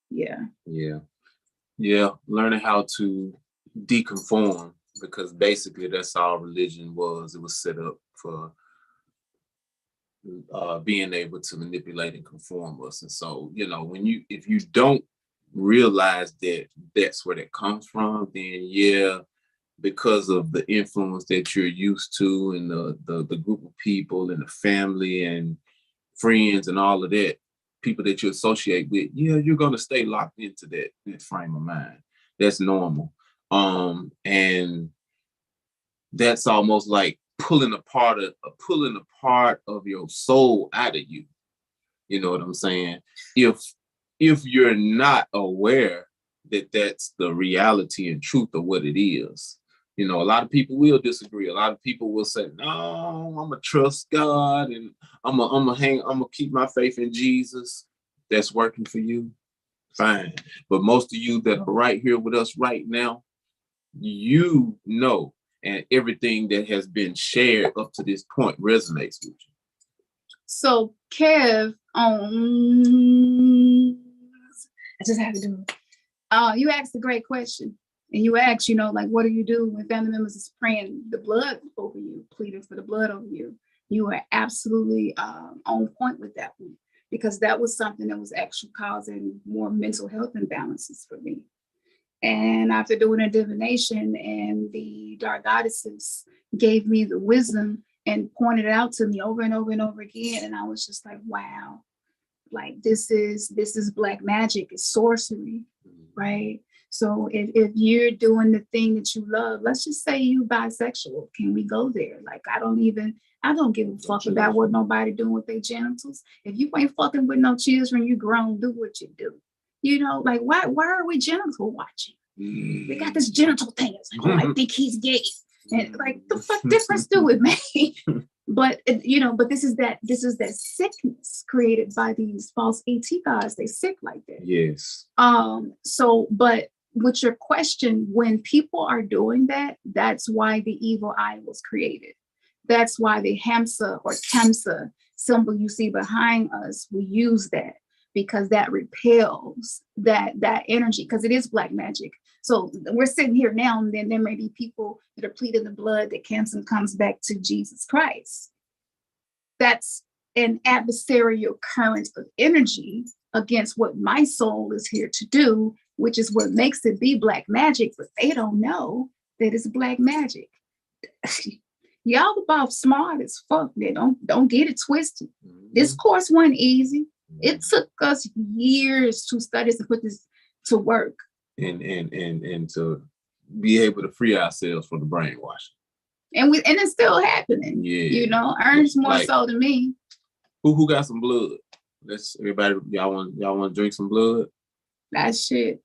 Yeah. Learning how to deconform, because basically that's all religion was. It was set up for being able to manipulate and conform us. And so, if you don't realize that that's where that comes from, then because of the influence that you're used to and the group of people and the family and friends and all of that, people that you associate with, yeah, you're going to stay locked into that frame of mind. That's normal. And that's almost like pulling a part of your soul out of you. You know what I'm saying? If you're not aware that that's the reality and truth of what it is, you know, a lot of people will disagree. A lot of people will say, "No, I'm gonna trust God and I'm gonna keep my faith in Jesus." That's working for you, fine. But most of you that are right here with us right now, you know, and everything that has been shared up to this point resonates with you. So Kev, I just have to do it. You asked a great question. And you asked, you know, like, what do you do when family members is praying the blood over you, pleading for the blood over you? You are absolutely on point with that one, because that was something that was actually causing more mental health imbalances for me. And after doing a divination, and the dark goddesses gave me the wisdom and pointed it out to me over and over and over again. And I was just like, wow, like this is black magic, it's sorcery, right? So if you're doing the thing that you love, let's just say you bisexual, can we go there? Like, I don't give a fuck about what nobody doing with their genitals. If you ain't fucking with no children, you grown, do what you do. You know, like, why are we genital watching? We got this genital thing. It's like, oh, I think he's gay. And like, the fuck difference do it make? But you know, but this is that sickness created by these false ET gods. They sick like that. Yes. So, but with your question, when people are doing that, that's why the evil eye was created. That's why the Hamsa or Kamsa symbol you see behind us, we use that because that repels that energy, because it is black magic. So we're sitting here now, and then there may be people that are pleading the blood that Kamsa comes back to Jesus Christ. That's an adversarial current of energy against what my soul is here to do, which is what makes it be black magic, but they don't know that it's black magic. Y'all about smart as fuck. They don't get it twisted. This course wasn't easy. It took us years to study and put this to work. And to be able to free ourselves from the brainwashing. And it's still happening. Yeah. You know, Ernest more like, so than me. Who got some blood? Let's everybody, y'all want to drink some blood? That shit.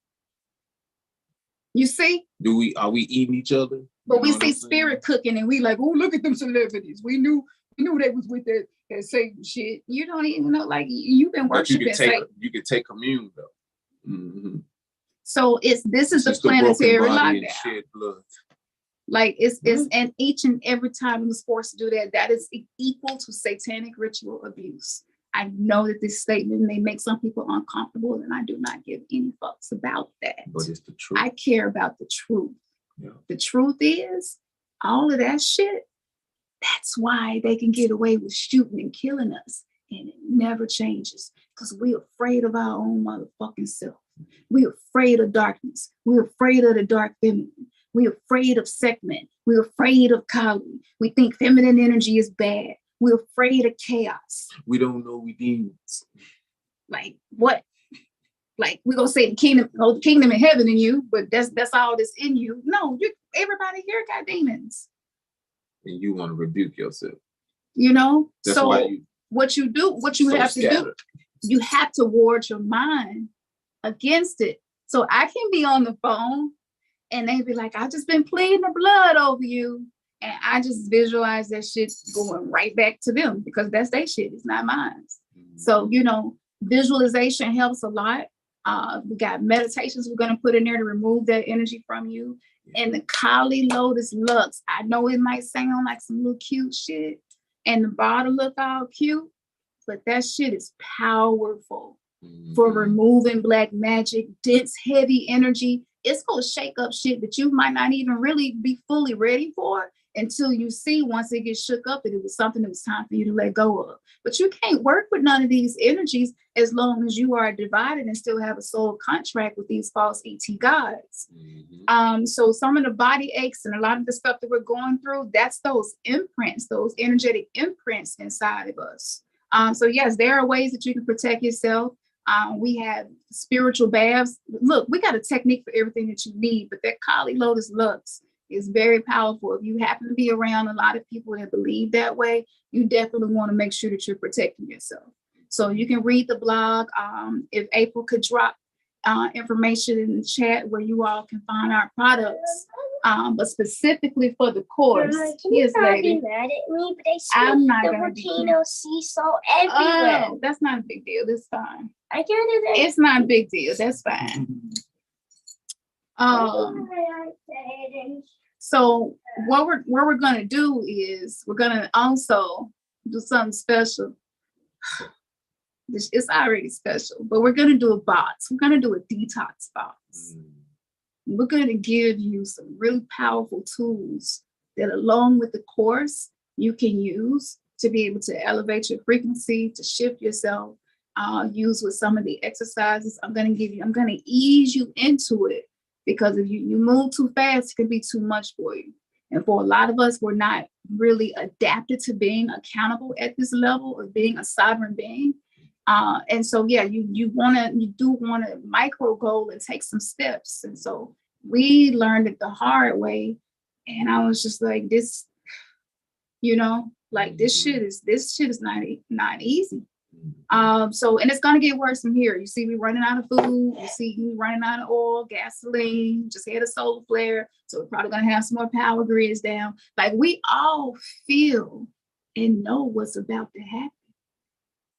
You see? Are we eating each other? But we see spirit cooking and we like, oh, look at them celebrities. We knew they was with that Satan shit. You don't even know, like, you've been worshiping Satan. You can take commune though. Mm-hmm. So this is the planetary lockdown. Like it's and each and every time he was forced to do that is equal to satanic ritual abuse. I know that this statement may make some people uncomfortable, and I do not give any fucks about that. But it's the truth. I care about the truth. Yeah. The truth is, all of that shit, that's why they can get away with shooting and killing us. And it never changes, because we're afraid of our own motherfucking self. We're afraid of darkness. We're afraid of the dark feminine. We're afraid of Sekhmet. We're afraid of Kali. We think feminine energy is bad. We're afraid of chaos. We don't know we demons. Like what? Like we're gonna say the kingdom in heaven in you, but that's all that's in you. No, everybody here got demons. And you want to rebuke yourself. You know? That's so why what you have to do, you have to ward your mind against it. So I can be on the phone and they be like, I've just been pleading the blood over you. And I just visualize that shit going right back to them, because that's their shit. It's not mine. So, you know, visualization helps a lot. We got meditations we're going to put in there to remove that energy from you. And the Kali Lotus Lux, I know it might sound like some little cute shit, and the bottle look all cute, but that shit is powerful for removing black magic, dense, heavy energy. It's going to shake up shit that you might not even really be fully ready for. until you see once it gets shook up that it was something that was time for you to let go of. But you can't work with none of these energies as long as you are divided and still have a soul contract with these false ET gods. So some of the body aches and a lot of the stuff that we're going through, that's those imprints, those energetic imprints inside of us. So yes, there are ways that you can protect yourself. We have spiritual baths. Look, we got a technique for everything that you need, but that Kali Lotus Lux is very powerful. If you happen to be around a lot of people that believe that way, you definitely want to make sure that you're protecting yourself. So you can read the blog. If April could drop information in the chat where you all can find our products. But specifically for the course, can you not be mad at me? But they I'm not the gonna be volcano sea salt everywhere. Oh, that's not a big deal. That's fine. I can't do that. It's not a big deal. That's fine. So what we're gonna do is we're gonna also do something special. It's already special, but we're gonna do a box. We're gonna do a detox box. We're gonna give you some really powerful tools that, along with the course, you can use to be able to elevate your frequency, to shift yourself. Use with some of the exercises I'm gonna ease you into it, because if you move too fast, it can be too much for you. And for a lot of us, we're not really adapted to being accountable at this level of being a sovereign being. And so, yeah, you do want to micro goal and take some steps. And so we learned it the hard way. And I was just like, this, this shit is not easy. So, and it's going to get worse from here. You see me running out of food. You see me running out of oil, gasoline, just had a solar flare. So we're probably going to have some more power grids down. Like, we all feel and know what's about to happen.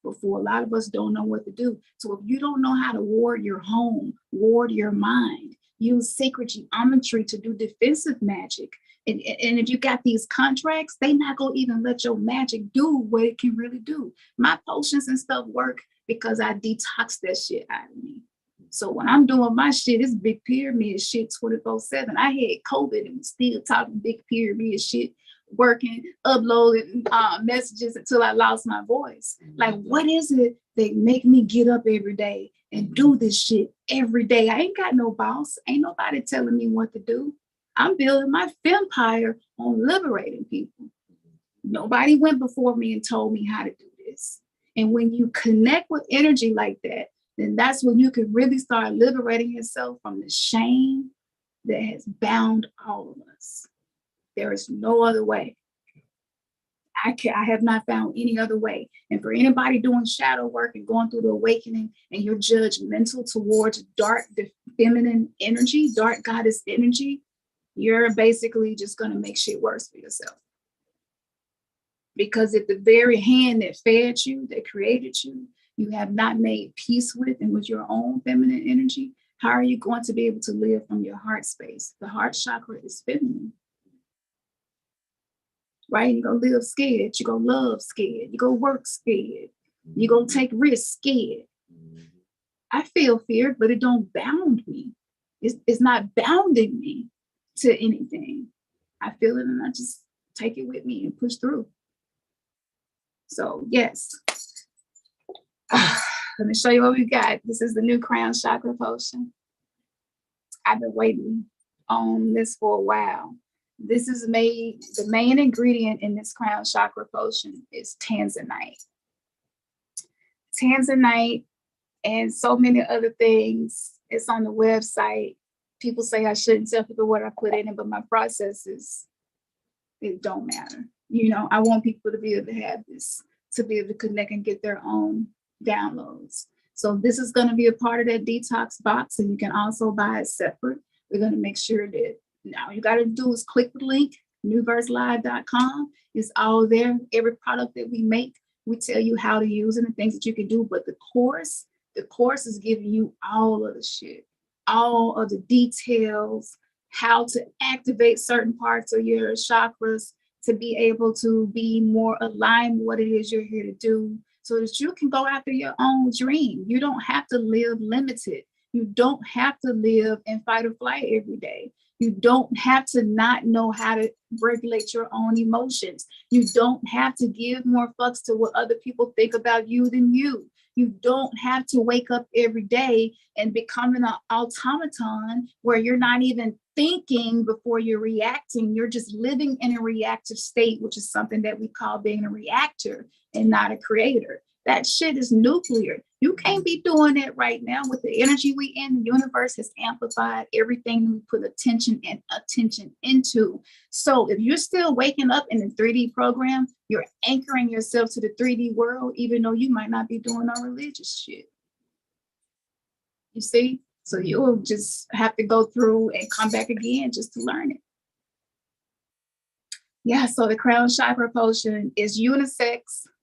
Before a lot of us don't know what to do. So if you don't know how to ward your home, ward your mind, use sacred geometry to do defensive magic. And if you got these contracts, they not gonna even let your magic do what it can really do. My potions and stuff work because I detox that shit out of me. So when I'm doing my shit, it's big pyramid shit 24/7. I had COVID and still talking big pyramid shit, working, uploading messages until I lost my voice. Like, what is it that make me get up every day and do this shit every day? I ain't got no boss. Ain't nobody telling me what to do. I'm building my empire on liberating people. Nobody went before me and told me how to do this. And when you connect with energy like that, then that's when you can really start liberating yourself from the shame that has bound all of us. There is no other way. I have not found any other way. And for anybody doing shadow work and going through the awakening, and you're judgmental towards dark, feminine energy, dark goddess energy, you're basically just going to make shit worse for yourself. Because if the very hand that fed you, that created you, you have not made peace with and with your own feminine energy, how are you going to be able to live from your heart space? The heart chakra is feminine. Right? You're going to live scared. You're going to love scared. You're going to work scared. You're going to take risks scared. I feel fear, but it don't bound me. It's not bounding me to anything. I feel it and I just take it with me and push through. So yes. Let me show you what we got. This is the new crown chakra potion. I've been waiting on this for a while. This is made, the main ingredient in this crown chakra potion is tanzanite. Tanzanite and so many other things. It's on the website. People say I shouldn't tell people what I put in it, but my processes, it don't matter. I want people to be able to have this, to be able to connect and get their own downloads. So this is going to be a part of that detox box, and you can also buy it separate. We're going to make sure that now you got to do is click the link, newverselive.com. It's all there. Every product that we make, we tell you how to use it and things that you can do. But the course is giving you all of the shit, all of the details, how to activate certain parts of your chakras to be able to be more aligned with what it is you're here to do, so that you can go after your own dream. You don't have to live limited. You don't have to live in fight or flight every day. You don't have to not know how to regulate your own emotions. You don't have to give more fucks to what other people think about you than you. You don't have to wake up every day and becoming an automaton where you're not even thinking before you're reacting. You're just living in a reactive state, which is something that we call being a reactor and not a creator. That shit is nuclear. You can't be doing that right now with the energy we in. The universe has amplified everything we put attention into. So if you're still waking up in the 3D program, you're anchoring yourself to the 3D world, even though you might not be doing no religious shit. You see? So you'll just have to go through and come back again just to learn it. Yeah, so the crown chakra potion is unisex.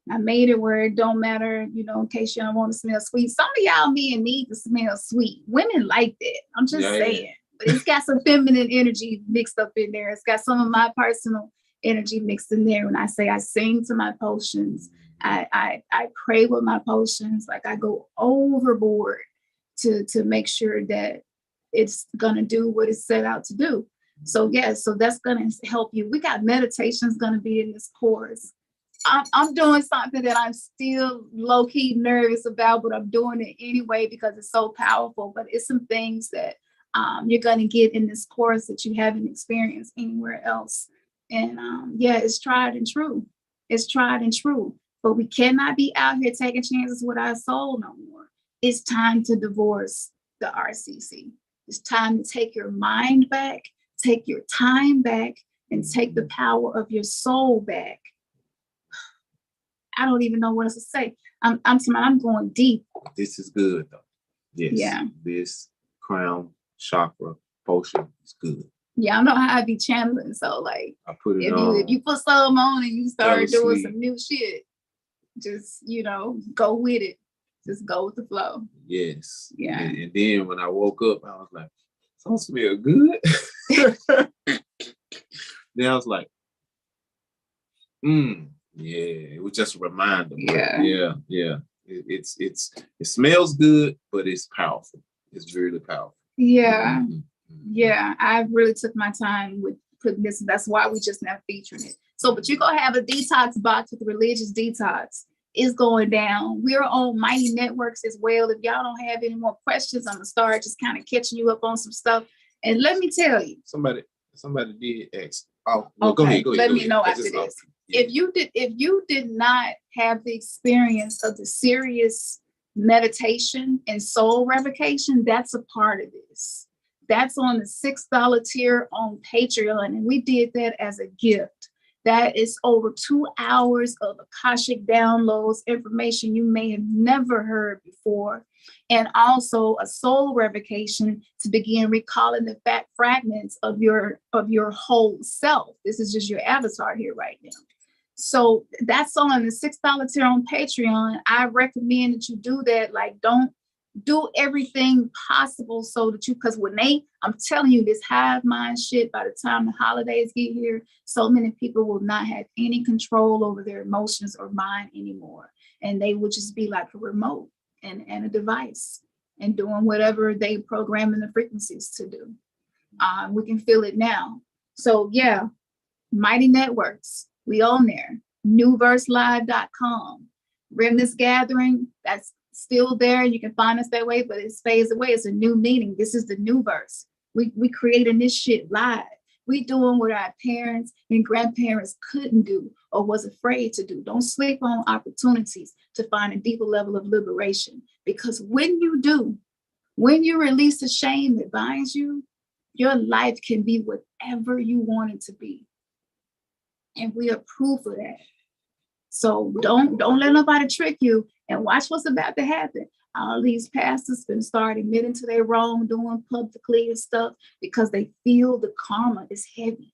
I made it where it don't matter, you know, in case you don't want to smell sweet. Some of y'all men need to smell sweet. Women like that. I'm just saying. But it's got some feminine energy mixed up in there. It's got some of my personal energy mixed in there. When I say I sing to my potions, I pray with my potions. Like I go overboard to make sure that it's gonna do what it's set out to do. So yeah, so that's gonna help you. We got meditations gonna be in this course. I'm doing something that I'm still low-key nervous about, but I'm doing it anyway because it's so powerful. But it's some things that you're going to get in this course that you haven't experienced anywhere else. And yeah, it's tried and true. It's tried and true. But we cannot be out here taking chances with our soul no more. It's time to divorce the RCC. It's time to take your mind back, take your time back, and take the power of your soul back. I don't even know what else to say. I'm going deep. This is good though. Yes. Yeah. This crown chakra potion is good. Yeah, I know how I be channeling. So like, I put it if you put some on and you start doing some new shit, just go with it. Just go with the flow. Yes. Yeah. And then when I woke up, I was like, "Don't smell good." Then I was like, yeah, it was just a reminder. Yeah. It smells good, but it's powerful. It's really powerful. Yeah. Mm-hmm. Yeah. I really took my time with putting this. That's why we just now featuring it. So, but you're gonna have a detox box with the religious detox. It's going down. We're on Mighty Networks as well. If y'all don't have any more questions, I'm gonna start just kind of catching you up on some stuff. And let me tell you. Somebody did ask. Oh, well, okay. Go ahead. Let me know after this. Yeah. If you did not have the experience of the serious meditation and soul revocation, that's a part of this. That's on the $6 tier on Patreon, and we did that as a gift. That is over 2 hours of Akashic downloads, information you may have never heard before, and also a soul revocation to begin recalling the fragments of your whole self. This is just your avatar here right now. So that's on the $6 tier on Patreon. I recommend that you do that. Like, don't do everything possible so that because I'm telling you, this hive mind shit, by the time the holidays get here, so many people will not have any control over their emotions or mind anymore. And they will just be like a remote and a device and doing whatever they programming the frequencies to do. We can feel it now. So yeah, Mighty Networks, we on there. newverselive.com. Remnantsgathering, that's still there. You can find us that way, but it fades away. It's a new meaning. This is the new verse. We creating this shit live. We doing what our parents and grandparents couldn't do or was afraid to do. Don't sleep on opportunities to find a deeper level of liberation. Because when you do, when you release the shame that binds you, your life can be whatever you want it to be. And we are proof of that. So don't let nobody trick you, and watch what's about to happen. All these pastors been start admitting to their wrongdoing publicly and stuff because they feel the karma is heavy.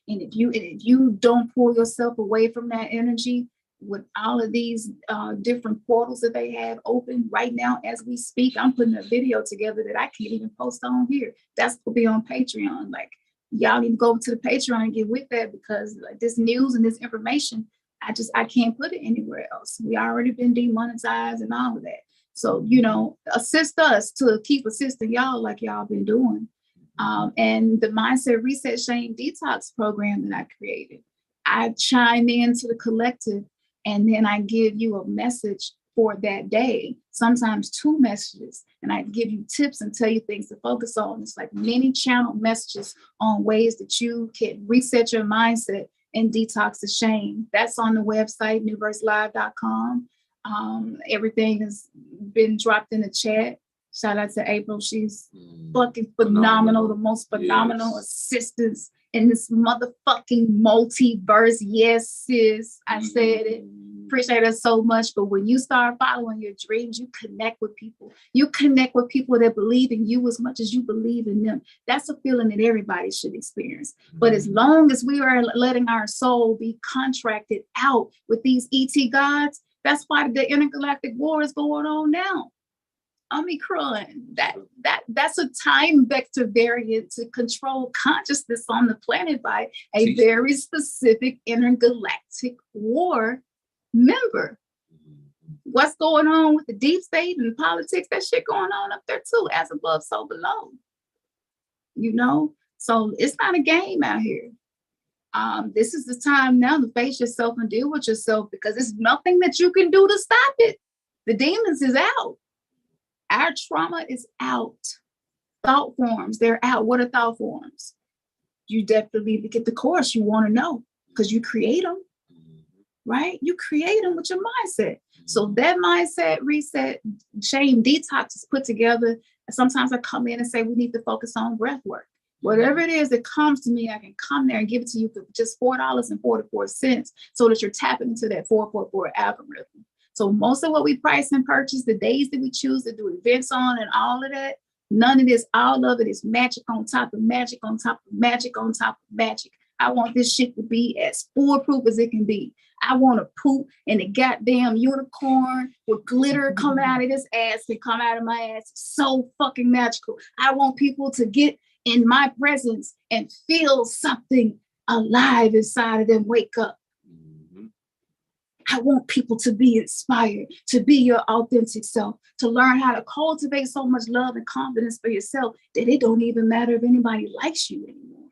And if you don't pull yourself away from that energy with all of these different portals that they have open right now as we speak, I'm putting a video together that I can't even post on here. That's will be on Patreon. Like, y'all need to go to the Patreon and get with that, because like this news and this information, I can't put it anywhere else. We already been demonetized and all of that. So, you know, assist us to keep assisting y'all like y'all been doing. And the Mindset Reset Shame Detox program that I created, I chime into the collective and then I give you a message for that day, sometimes 2 messages, and I give you tips and tell you things to focus on. It's like many channel messages on ways that you can reset your mindset and detox the shame. That's on the website, newverselive.com. Everything has been dropped in the chat. Shout out to April. She's fucking phenomenal. The most phenomenal assistance in this motherfucking multiverse. Yes, sis. I said it. Appreciate her so much. But when you start following your dreams, you connect with people. You connect with people that believe in you as much as you believe in them. That's a feeling that everybody should experience. But as long as we are letting our soul be contracted out with these ET gods, that's why the intergalactic war is going on now. Omicron, that's a time vector variant to control consciousness on the planet by a very specific intergalactic war member. What's going on with the deep state and politics? That shit going on up there too, as above, so below. You know, so it's not a game out here. This is the time now to face yourself and deal with yourself, because there's nothing that you can do to stop it. The demons is out. Our trauma is out. Thought forms, they're out. What are thought forms? You definitely need to get the course you want to know, because you create them, right? You create them with your mindset. So that mindset reset, shame detox is put together. Sometimes I come in and say, we need to focus on breath work. Whatever it is that comes to me, I can come there and give it to you for just $4.44, so that you're tapping into that 444 algorithm. So most of what we price and purchase, the days that we choose to do events on and all of that, none of this, all of it is magic on top of magic on top of magic on top of magic. I want this shit to be as foolproof as it can be. I want to poop in a goddamn unicorn with glitter coming out of this ass and come out of my ass. So fucking magical. I want people to get in my presence and feel something alive inside of them, wake up. I want people to be inspired, to be your authentic self, to learn how to cultivate so much love and confidence for yourself that it don't even matter if anybody likes you anymore.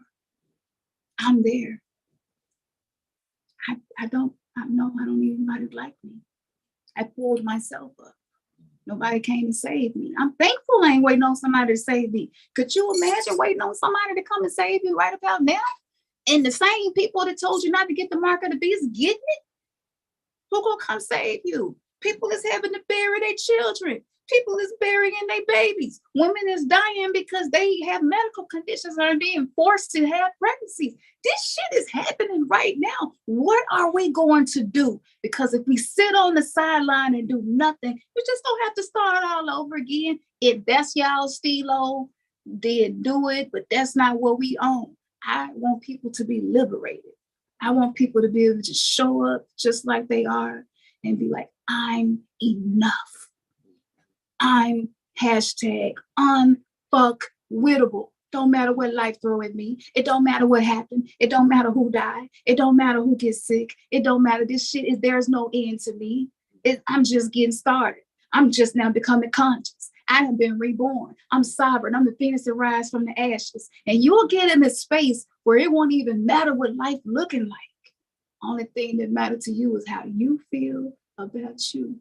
I'm there. I don't need anybody to like me. I pulled myself up. Nobody came to save me. I'm thankful I ain't waiting on somebody to save me. Could you imagine waiting on somebody to come and save you right about now? And the same people that told you not to get the mark of the beast getting it? Who gonna come save you? People is having to bury their children. People is burying their babies. Women is dying because they have medical conditions and are being forced to have pregnancies. This shit is happening right now. What are we going to do? Because if we sit on the sideline and do nothing, we just don't have to start all over again. If that's y'all stilo, then do it, but that's not what we own. I want people to be liberated. I want people to be able to just show up just like they are and be like, I'm enough. I'm #unfuckwittable. Don't matter what life throw at me. It don't matter what happened. It don't matter who died. It don't matter who gets sick. It don't matter. This shit is, there's no end to me. I'm just getting started. I'm just now becoming conscious. I have been reborn. I'm sovereign. I'm the phoenix that rise from the ashes. And you'll get in this space where it won't even matter what life looking like. Only thing that matters to you is how you feel about you.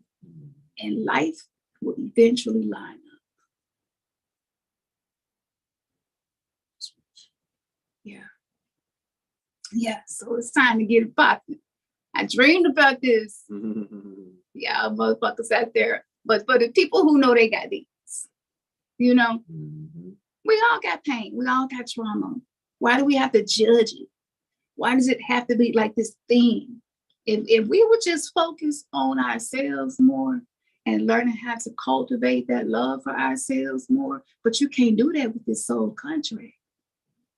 And life will eventually line up. Yeah, so it's time to get it popping. I dreamed about this. Yeah, motherfuckers out there. But for the people who know they got these, you know, we all got pain. We all got trauma. Why do we have to judge it? Why does it have to be like this thing? If we would just focus on ourselves more and learning how to cultivate that love for ourselves more, but you can't do that with this soul contract.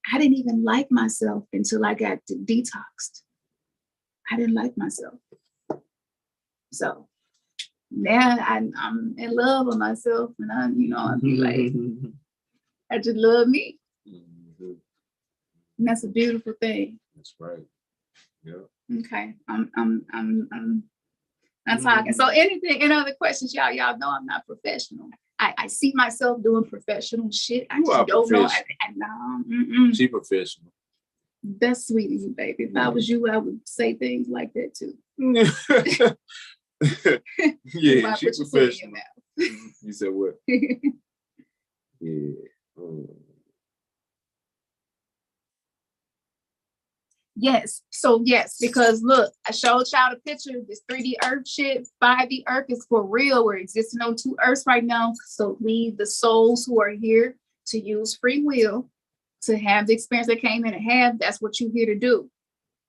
I didn't even like myself until I got detoxed. I didn't like myself. So now I'm in love with myself, and I be like, I just love me. And that's a beautiful thing. That's right. Yeah. Okay. I'm I'm talking. So anything, any other questions, y'all know I'm not professional. I see myself doing professional shit. I just don't know. She professional. That's sweet of you, baby. If I was you, I would say things like that too. Yeah, she professional. You said what? Yeah. Yes. So yes, because look, I showed y'all the picture of this 3D Earth shit. 5D Earth is for real. We're existing on 2 Earths right now. So we, the souls who are here to use free will, to have the experience they came in to have, that's what you're here to do.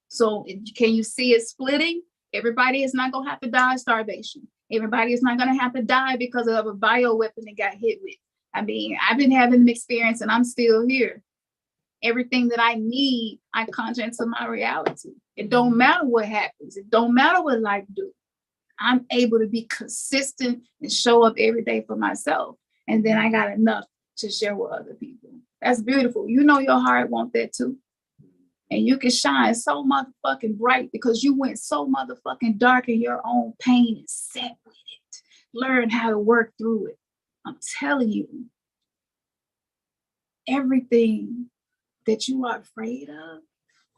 So can you see it splitting? Everybody is not gonna have to die of starvation. Everybody is not gonna have to die because of a bioweapon they got hit with. I mean, I've been having an experience and I'm still here. Everything that I need, I conjure into my reality. It don't matter what happens. It don't matter what life do. I'm able to be consistent and show up every day for myself. And then I got enough to share with other people. That's beautiful. You know your heart wants that too. And you can shine so motherfucking bright because you went so motherfucking dark in your own pain and sat with it. Learn how to work through it. I'm telling you, everything that you are afraid of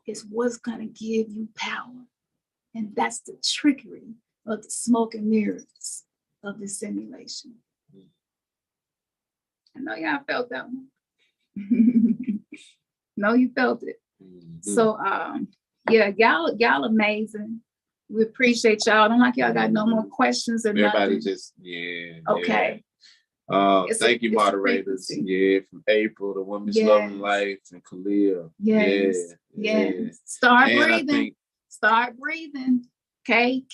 is what's going to give you power. And that's the trickery of the smoke and mirrors of the simulation. I know y'all felt that one. No, you felt it. So yeah, y'all amazing. We appreciate y'all. I don't like y'all got no more questions or everybody nothing. Just okay. Thank you, moderators. From April, the Women's Loving Life, and Khalil. Yes. Start breathing. Start breathing. Okay.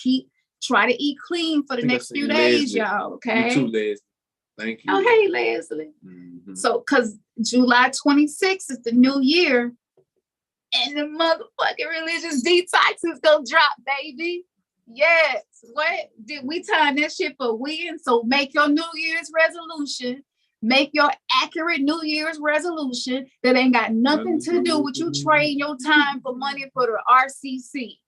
Try to eat clean for the next few days, y'all. Okay. You too, Leslie. Thank you. Oh, hey, Leslie. So, because July 26th is the new year, and the motherfucking religious detox is gonna drop, baby. Yes. What did we time that shit for win? So make your New Year's resolution. Make your accurate New Year's resolution that ain't got nothing to do with you trading your time for money for the RCC.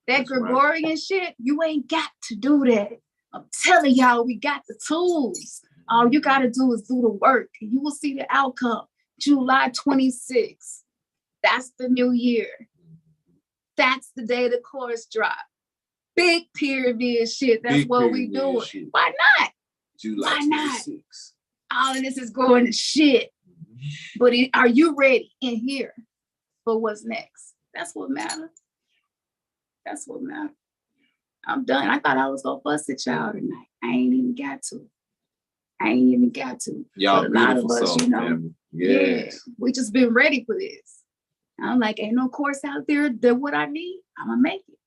That That's Gregorian shit, you ain't got to do that. I'm telling y'all, we got the tools. All you got to do is do the work, and you will see the outcome. July 26th. That's the new year. That's the day the course drop. Big pyramid shit. That's what we doing. Shit. Why not? July 26th. All of this is going to shit. But are you ready in here for what's next? That's what matters. That's what matters. I'm done. I thought I was gonna fuss at y'all tonight. I ain't even got to. Y'all, a lot of us, you know, we just been ready for this. I'm like, ain't no course out there that what I need, I'm gonna make it.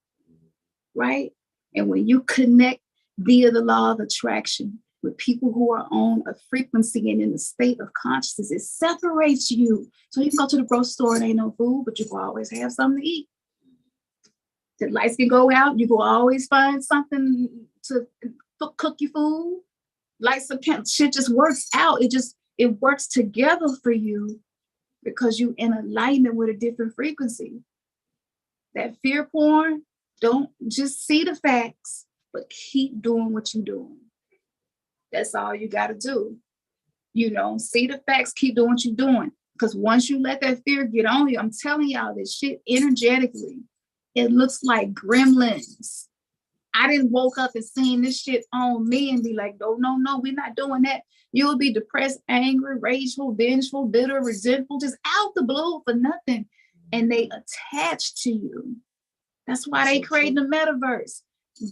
Right? And when you connect via the law of attraction with people who are on a frequency and in a state of consciousness, it separates you. So you can go to the grocery store and ain't no food, but you can always have something to eat. The lights can go out, you can always find something to cook your food. Lights shit just works out. It works together for you because you in alignment with a different frequency. That fear porn, don't just see the facts, but keep doing what you're doing. That's all you got to do. You know, see the facts, keep doing what you're doing. Because once you let that fear get on you, I'm telling y'all this shit energetically, it looks like gremlins. I didn't woke up and seen this shit on me and be like, no, we're not doing that. You'll be depressed, angry, rageful, vengeful, bitter, resentful, just out the blue for nothing. And they attach to you. That's why they create the metaverse.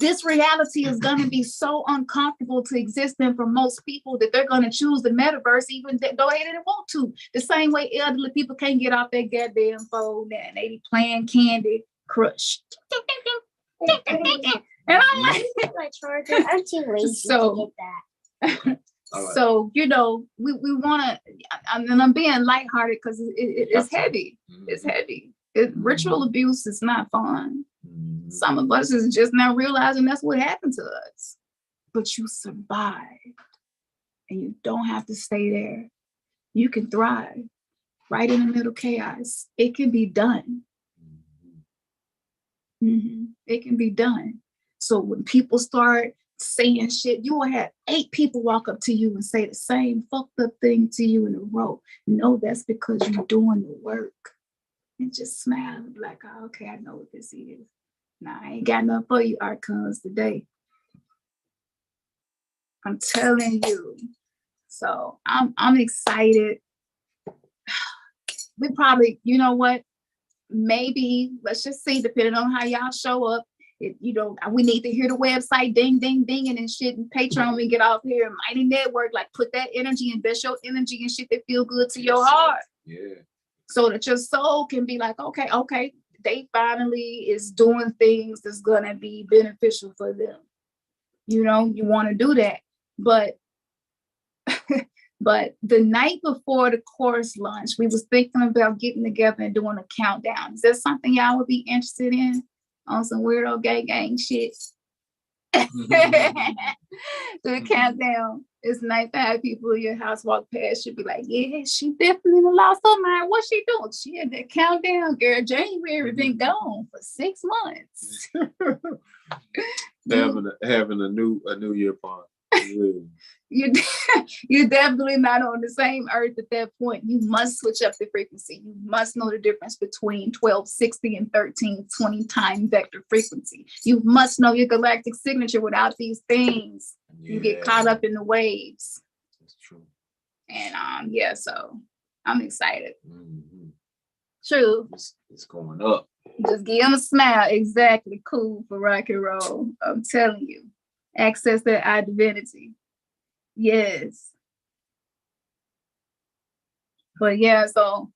This reality is going to be so uncomfortable to exist in for most people that they're going to choose the metaverse even though they didn't want to. The same way elderly people can't get off that goddamn phone and they be playing Candy Crush. And I'm like, charger, I'm too lazy to get that. So, you know, we want to, and I'm being lighthearted because it's heavy. It's heavy. Ritual abuse is not fun. Some of us is just now realizing that's what happened to us. But you survived. And you don't have to stay there. You can thrive right in the middle of chaos. It can be done. It can be done. So when people start saying shit, you will have 8 people walk up to you and say the same fucked up thing to you in a row. No, that's because you're doing the work. And just smile and be like, oh, okay, I know what this is. Nah, I ain't got nothing for you, archons, today. I'm telling you. So I'm excited. We probably, you know what? Maybe, let's just see, depending on how y'all show up. If you don't, we need to hear the website ding, ding, dinging and shit, and Patreon, we get off here, Mighty Network, like put that energy, invest your energy and shit that feel good to your heart. Yeah. So that your soul can be like, okay, they finally is doing things that's gonna be beneficial for them. You know, you want to do that. But but the night before the course launch, we was thinking about getting together and doing a countdown. Is that something y'all would be interested in? On some weirdo gang shit. The countdown. It's nice to have people in your house walk past you, be like, yeah, she definitely lost her mind. What's she doing? She had that countdown, girl. January been gone for 6 months. having a new year party. You're definitely not on the same earth at that point. You must switch up the frequency. You must know the difference between 1260 and 1320 time vector frequency. You must know your galactic signature. Without these things, you get caught up in the waves. That's true. And yeah, so I'm excited. Mm-hmm. True. It's going up. Just give them a smile. Exactly. Cool for rock and roll. I'm telling you. Access that identity. Yes. But yeah, so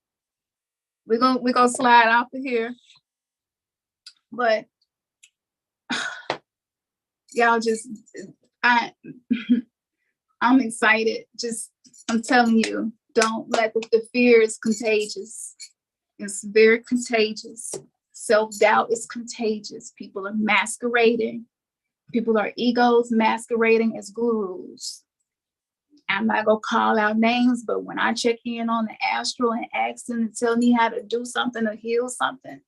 we're gonna slide off of here. But y'all just I'm excited. Just I'm telling you, don't let the fear is contagious. It's very contagious. Self-doubt is contagious. People are masquerading. People are egos masquerading as gurus. I'm not gonna call out names, but when I check in on the astral and ask them to tell me how to do something or heal something,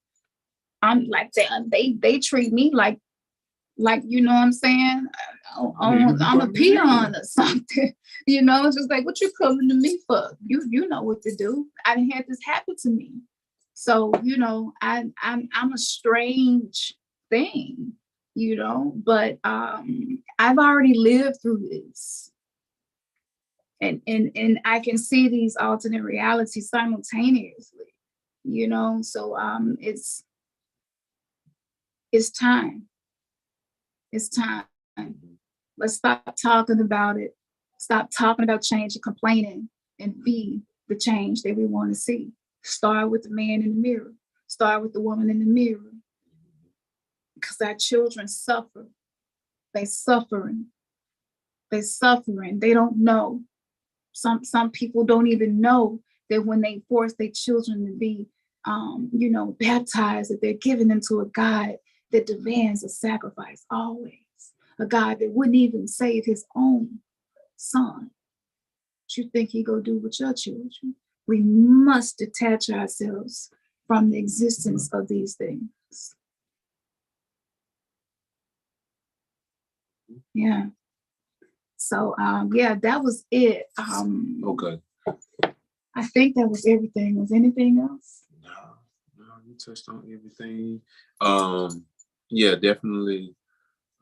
I'm like they treat me like you know what I'm saying? I'm a peon or something. You know, it's just like, what you coming to me for? You know what to do. I didn't have this happen to me. So, you know, I'm a strange thing, you know, but I've already lived through this. And I can see these alternate realities simultaneously, you know, so it's time. It's time. Let's stop talking about it. Stop talking about change and complaining, and be the change that we want to see. Start with the man in the mirror. Start with the woman in the mirror. Because our children suffer. They're suffering. They're suffering. They don't know. Some people don't even know that when they force their children to be, you know, baptized, that they're giving them to a God that demands a sacrifice always. A God that wouldn't even save his own son. What you think he gonna do with your children? We must detach ourselves from the existence of these things. Yeah. So yeah, that was it. Okay. I think that was everything. Was anything else? No, you touched on everything. Yeah, definitely.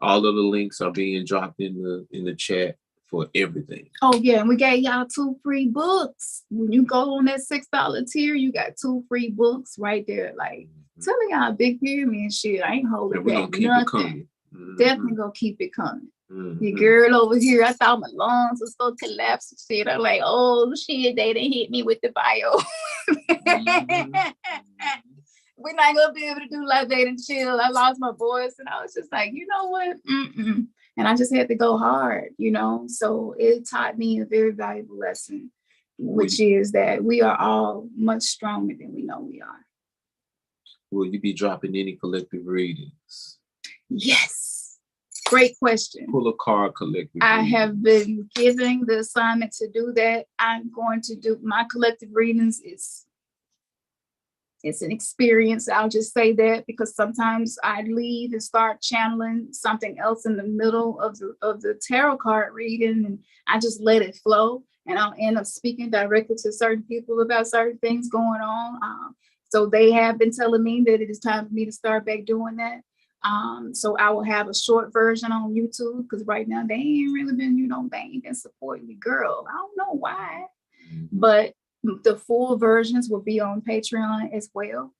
All of the links are being dropped in the chat for everything. Oh yeah, and we gave y'all 2 free books. When you go on that $6 tier, you got 2 free books right there. Like, telling y'all big pyramid and shit. I ain't holding back nothing. Definitely gonna keep it coming. The girl over here, I thought my lungs was gonna collapse and shit. I'm like, oh shit, they done hit me with the bio. We're not gonna be able to do Libate and chill. I lost my voice, and I was just like, you know what? And I just had to go hard, you know. So it taught me a very valuable lesson, which is that we are all much stronger than we know we are. Will you be dropping any collective readings? Yes. Great question. Pull a card collective. I have been giving the assignment to do that. I'm going to do my collective readings. It's an experience. I'll just say that, because sometimes I leave and start channeling something else in the middle of the tarot card reading, and I just let it flow, and I'll end up speaking directly to certain people about certain things going on. So they have been telling me that it is time for me to start back doing that. So I will have a short version on YouTube, because right now they ain't really been, they ain't been supporting me, girl. I don't know why, but the full versions will be on Patreon as well,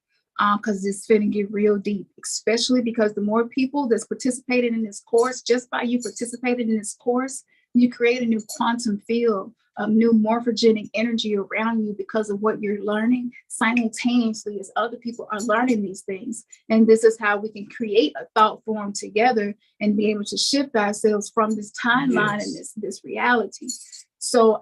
because it's finna get real deep, especially because the more people that's participated in this course, just by you participating in this course, you create a new quantum field of new morphogenic energy around you because of what you're learning simultaneously as other people are learning these things. And this is how we can create a thought form together and be able to shift ourselves from this timeline and this reality. So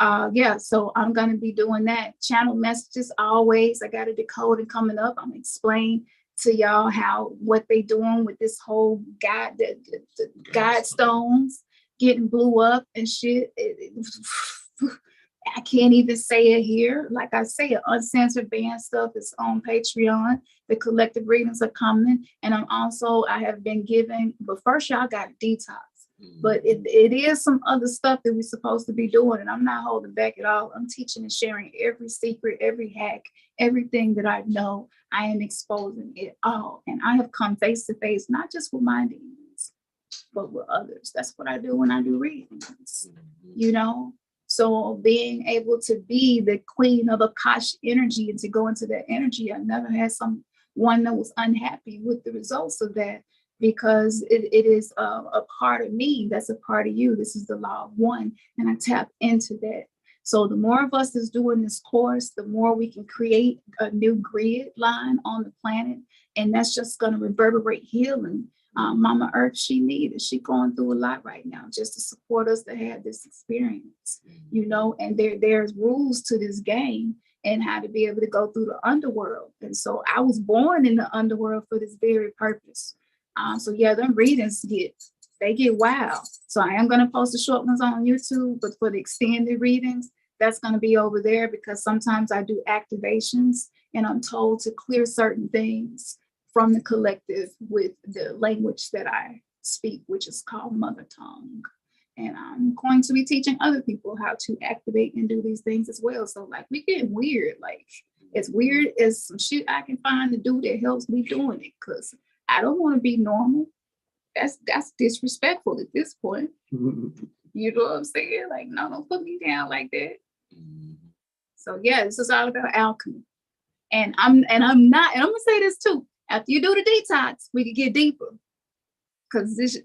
so I'm going to be doing that. Channel messages always. I got a decoding coming up. I'm going to explain to y'all what they doing with this whole guide, the guide stones getting blew up and shit. I can't even say it here. Like I say, uncensored band stuff is on Patreon. The collective readings are coming. And I have been giving, but first y'all got detox. But it is some other stuff that we're supposed to be doing, and I'm not holding back at all. I'm teaching and sharing every secret, every hack, everything that I know. I am exposing it all, and I have come face to face, not just with my demons, but with others. That's what I do when I do readings, So being able to be the queen of Akash energy and to go into that energy, I never had someone that was unhappy with the results of that. Because it is a part of me that's a part of you. This is the law of one, and I tap into that. So the more of us that's doing this course, the more we can create a new grid line on the planet, and that's just going to reverberate healing. Mama Earth, she needed. She's going through a lot right now just to support us to have this experience, and there's rules to this game and how to be able to go through the underworld. And so I was born in the underworld for this very purpose. Them readings get wild. So I am going to post the short ones on YouTube, but for the extended readings, that's going to be over there, because sometimes I do activations and I'm told to clear certain things from the collective with the language that I speak, which is called mother tongue. And I'm going to be teaching other people how to activate and do these things as well. So we get weird, as weird as some shit I can find to do that helps me doing it, because I don't want to be normal. That's disrespectful at this point. You know what I'm saying? No, don't put me down like that. So this is all about alchemy. And I'm gonna say this too. After you do the detox, we can get deeper. Because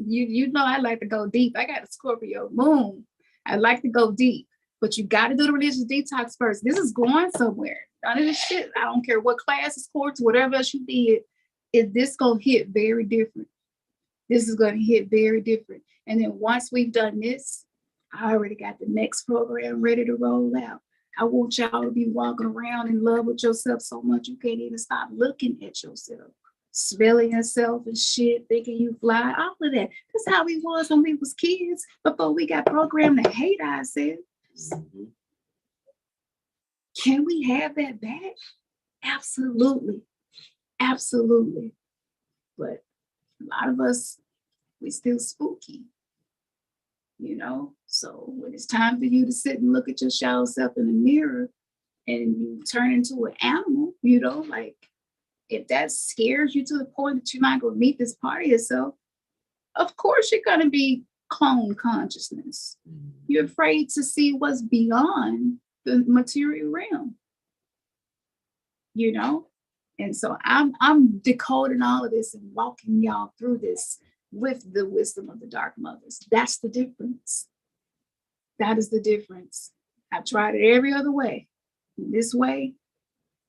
I like to go deep. I got a Scorpio moon. I like to go deep. But you got to do the religious detox first. This is going somewhere. None of this shit. I don't care what classes, courts, whatever else you did. This going to hit very different. This is going to hit very different. And then once we've done this, I already got the next program ready to roll out. I want y'all to be walking around in love with yourself so much you can't even stop looking at yourself, smelling yourself and shit, thinking you fly, all of that. That's how we was when we was kids before we got programmed to hate ourselves. Can we have that back? Absolutely. Absolutely. But a lot of us, we still spooky, So when it's time for you to sit and look at your shadow self in the mirror and you turn into an animal, if that scares you to the point that you might go meet this part of yourself, of course you're going to be clone consciousness. You're afraid to see what's beyond the material realm, And so I'm decoding all of this and walking y'all through this with the wisdom of the dark mothers. That's the difference. That is the difference. I've tried it every other way. This way,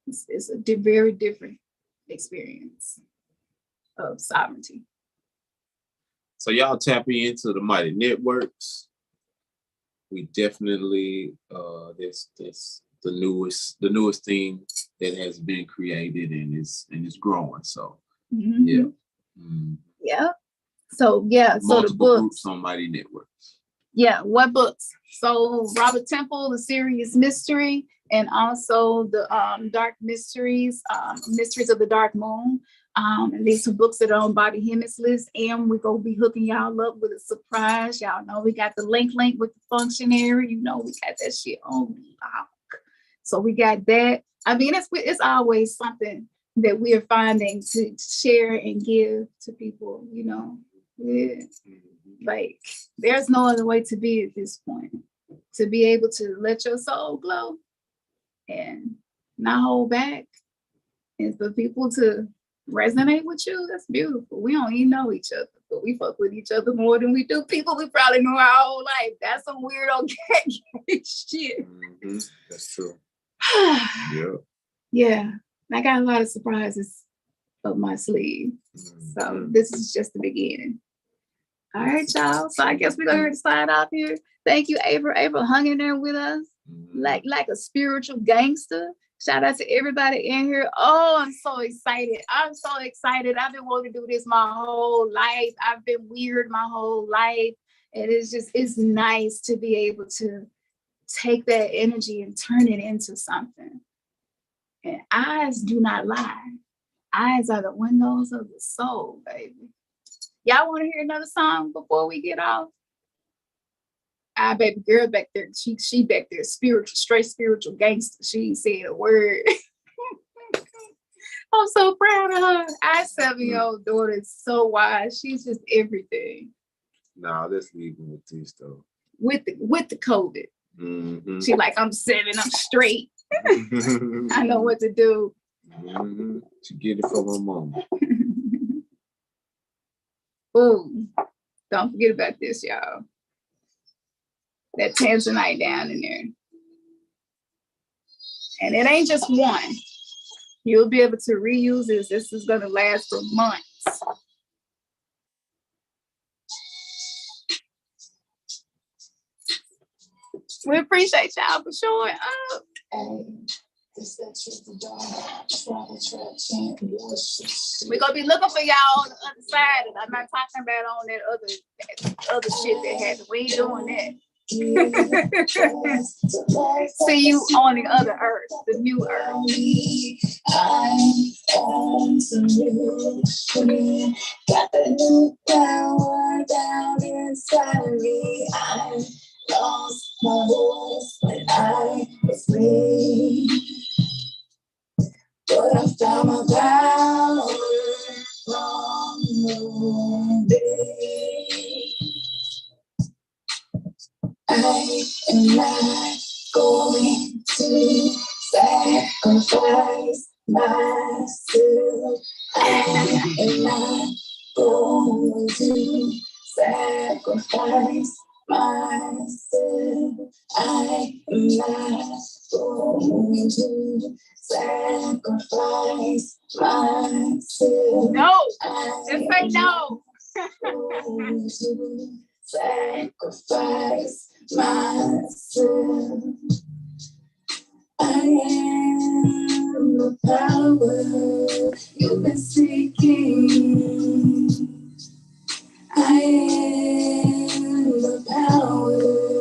it's a very different experience of sovereignty. So y'all tap into the mighty networks. We definitely this the newest thing that has been created and is growing. So yeah. So multiple the books groups on mighty networks. Yeah, what books? So Robert Temple, The Serious Mystery, and also the Dark Mysteries, Mysteries of the Dark Moon. And these 2 books that are on Bobby Hemmitt's list, and we're gonna be hooking y'all up with a surprise. Y'all know we got the link with the functionary. You know we got that shit on lock. So we got that. I mean, it's always something that we are finding to share and give to people. You know, yeah. Like there's no other way to be at this point. To be able to let your soul glow and not hold back, and for people to resonate with you, that's beautiful. We don't even know each other, but we fuck with each other more than we do people we probably know our whole life. That's some weird organic shit. That's true. Yeah. Yeah. I got a lot of surprises up my sleeve. So this is just the beginning. All right, y'all. So I guess we're gonna sign off here. Thank you, April. April hung in there with us like a spiritual gangster. Shout out to everybody in here. Oh, I'm so excited. I'm so excited. I've been wanting to do this my whole life. I've been weird my whole life. And it's nice to be able to take that energy and turn it into something. And eyes do not lie. Eyes are the windows of the soul, baby. Y'all want to hear another song before we get off? Our baby girl back there, she back there, straight spiritual gangster. She ain't said a word. I'm so proud of her. Our 7-year-old daughter is so wise. She's just everything. Nah, let's leave them with this though. With the COVID. She like, I'm 7, I'm straight. I know what to do. She get it from her mom. Ooh, don't forget about this, y'all. That tanzanite down in there. And it ain't just one. You'll be able to reuse this. This is going to last for months. We appreciate y'all for showing up. We're going to be looking for y'all on the other side. And I'm not talking about on that other shit that happened. We ain't doing that. See you on the other earth, the new earth. Got the new power down inside of me. I lost my voice when I was free, but I found my power from the day. I am not going to sacrifice myself. I am not going to sacrifice myself. I am not going to sacrifice myself. No, just say no. Sacrifice myself. I am the power you've been seeking. I am the power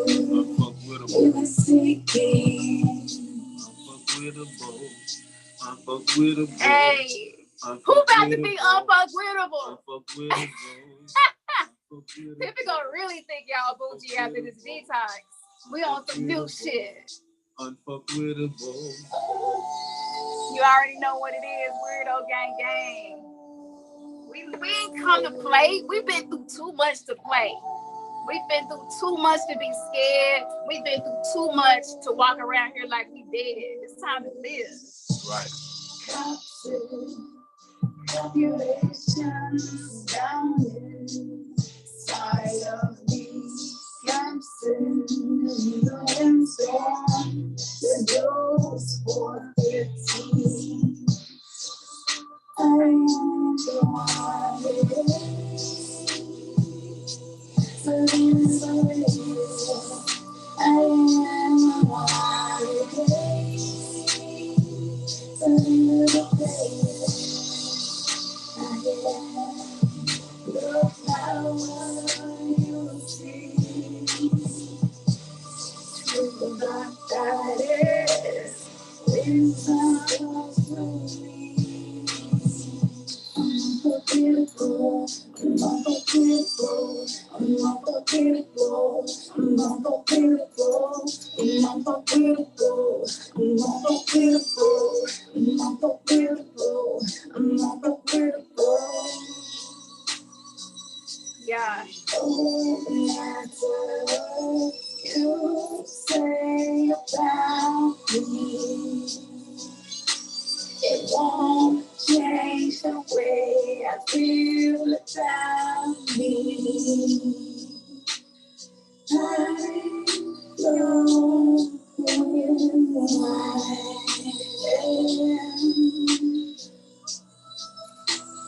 you've been seeking. Hey, who about to be unfuckwittable? People gonna really think y'all bougie after this detox. We on some new shit. Unfuckwittable. You already know what it is, weirdo gang gang. We ain't come to play. We've been through too much to play. We've been through too much to be scared. We've been through too much to walk around here like we dead. It's time to live. Right. Populations down inside of me. Khamsintheoracle, the dose for 15. I am the one. I am the one. Yeah. You say about me, it won't change the way I feel about me. I know who I am.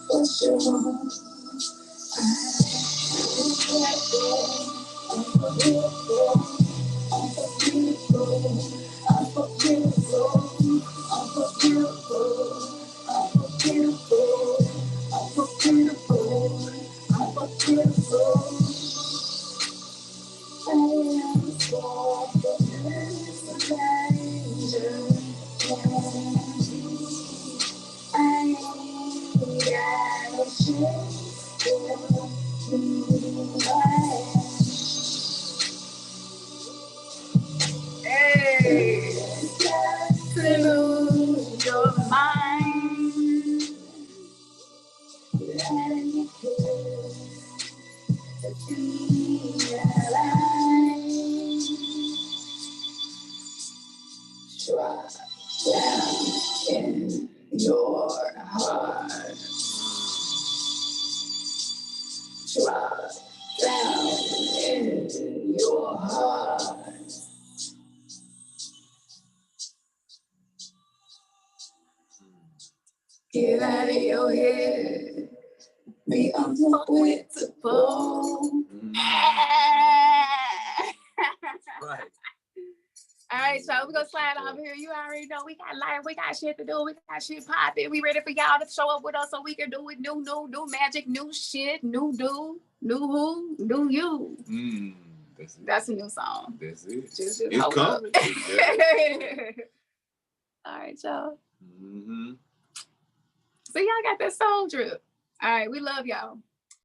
For sure, Hey. To lose your mind. Drop down in your heart. Drop down in your heart. Get out of your head. Be unforgettable. Right. All right, so we're gonna slide over here. You already know we got life, we got shit to do, we got shit popping. We ready for y'all to show up with us so we can do it new magic, new shit, new do, new who, new you. That's a new song. That's it. Just It's coming. All right, y'all. So y'all got that soul drip. All right, we love y'all.